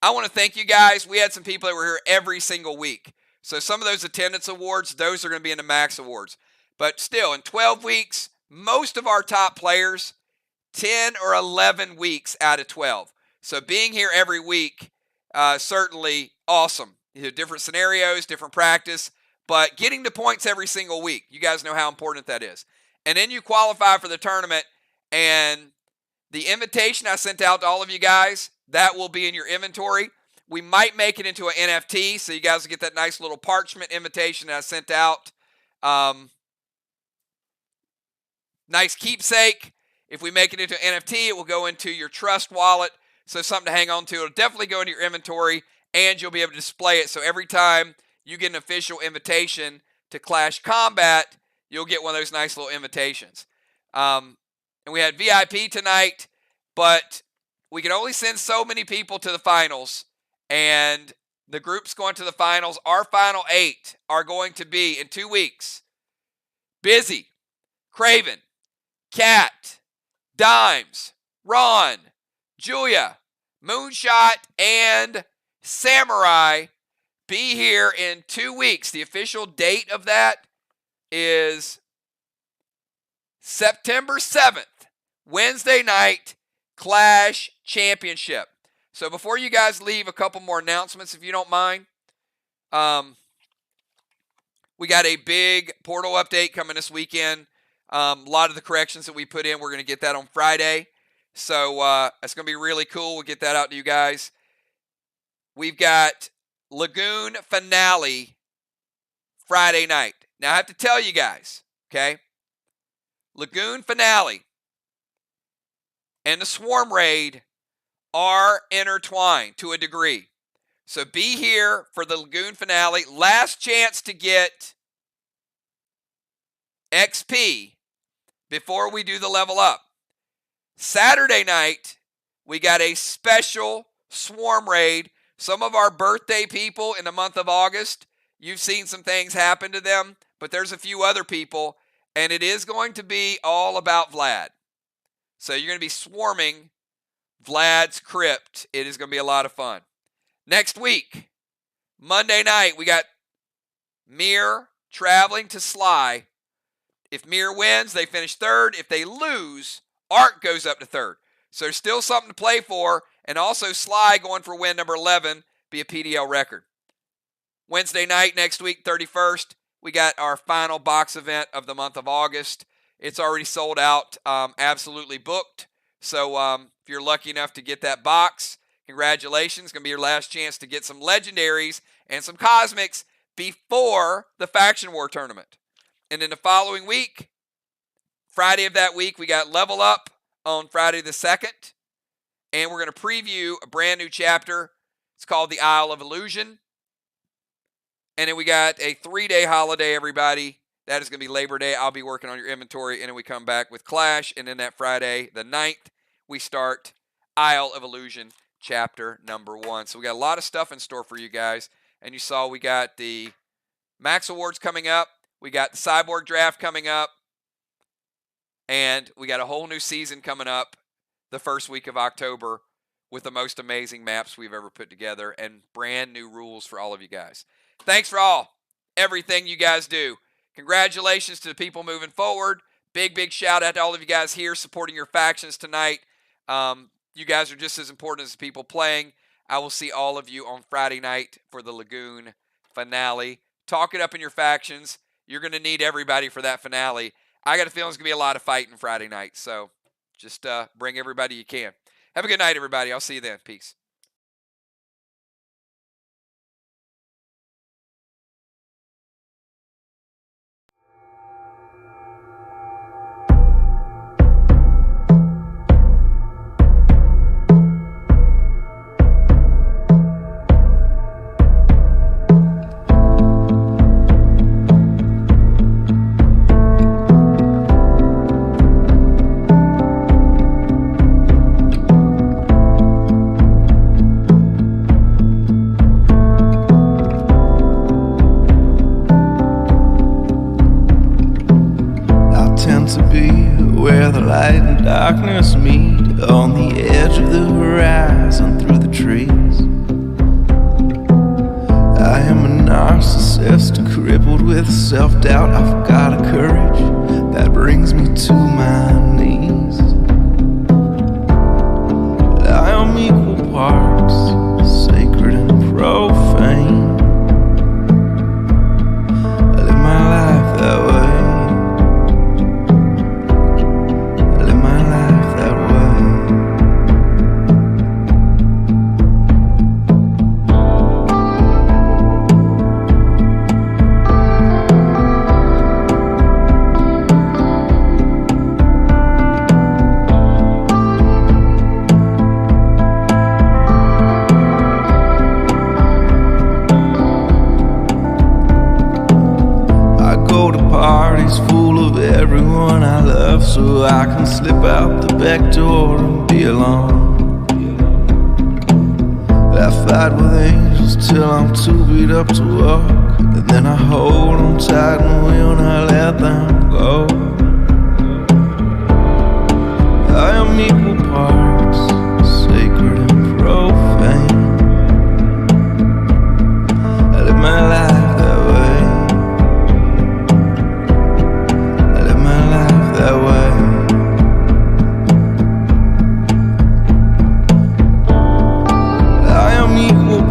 I want to thank you guys. We had some people that were here every single week. So some of those attendance awards, those are going to be in the Max Awards. But still, in 12 weeks, most of our top players, 10 or 11 weeks out of 12. So being here every week, certainly awesome. Different scenarios, different practice. But getting the points every single week, you guys know how important that is. And then you qualify for the tournament, and the invitation I sent out to all of you guys, that will be in your inventory. We might make it into an NFT, so you guys will get that nice little parchment invitation that I sent out. Nice keepsake. If we make it into an NFT, it will go into your trust wallet, so something to hang on to. It'll definitely go into your inventory, and you'll be able to display it. So every time you get an official invitation to Clash Combat, you'll get one of those nice little invitations. And we had VIP tonight, but we can only send so many people to the finals. And the groups going to the finals, our final 8 are going to be in 2 weeks. Busy, Craven, Cat, Dimes, Ron, Julia, Moonshot, and Samurai be here in 2 weeks. The official date of that is September 7th, Wednesday night, Clash Championship. So before you guys leave, a couple more announcements if you don't mind. We got a big portal update coming this weekend. A lot of the corrections that we put in, we're going to get that on Friday. So it's going to be really cool. We'll get that out to you guys. We've got Lagoon Finale Friday night. Now, I have to tell you guys, okay? Lagoon Finale and the Swarm Raid are intertwined to a degree. So be here for the Lagoon Finale. Last chance to get XP before we do the level up. Saturday night, we got a special Swarm Raid. Some of our birthday people in the month of August, you've seen some things happen to them, but there's a few other people, and it is going to be all about Vlad. So you're going to be swarming Vlad's crypt. It is going to be a lot of fun. Next week, Monday night, we got Mir traveling to Sly. If Mir wins, they finish third. If they lose, Ark goes up to third. So there's still something to play for. And also Sly going for win number 11, be a PDL record. Wednesday night next week, 31st, we got our final box event of the month of August. It's already sold out, absolutely booked. So if you're lucky enough to get that box, congratulations. It's going to be your last chance to get some legendaries and some cosmics before the Faction War tournament. And then the following week, Friday of that week, we got Level Up on Friday the 2nd. And we're going to preview a brand new chapter. It's called the Isle of Illusion. And then we got a 3-day holiday, everybody. That is going to be Labor Day. I'll be working on your inventory. And then we come back with Clash. And then that Friday, the 9th, we start Isle of Illusion chapter number 1. So we got a lot of stuff in store for you guys. And you saw we got the Max Awards coming up. We got the Cyborg Draft coming up. And we got a whole new season coming up the first week of October with the most amazing maps we've ever put together and brand new rules for all of you guys. Thanks for everything you guys do. Congratulations to the people moving forward. Big shout out to all of you guys here supporting your factions tonight. You guys are just as important as the people playing. I will see all of you on Friday night for the Lagoon Finale. Talk it up in your factions. You're going to need everybody for that finale. I got a feeling it's going to be a lot of fighting Friday night. So just bring everybody you can. Have a good night, everybody. I'll see you then. Peace. Darkness meet on the edge of the horizon through the trees. I am a narcissist crippled with self-doubt. I've got a courage that brings me to my knees. I am equal parts sacred and profane. I live my life that way. So I can slip out the back door and be alone. I fight with angels till I'm too beat up to walk, and then I hold them tight and when I let them go, I am equal parts sacred and profane. I live my life that way. I live my life that way.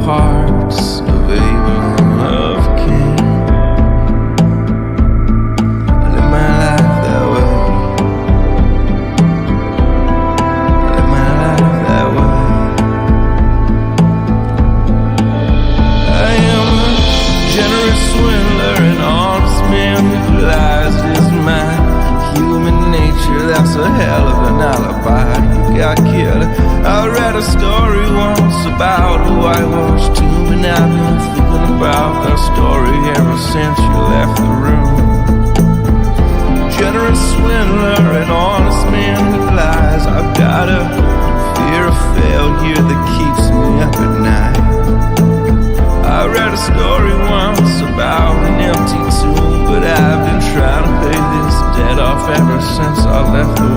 Parts of Abel and of Cain. got killed. I read a story once about a whitewashed tomb, and I've been thinking about that story ever since you left the room. Generous swindler and honest man who lies. I've got a fear of failure that keeps me up at night. I read a story once about an empty tomb, but I've been trying to pay this debt off ever since I left the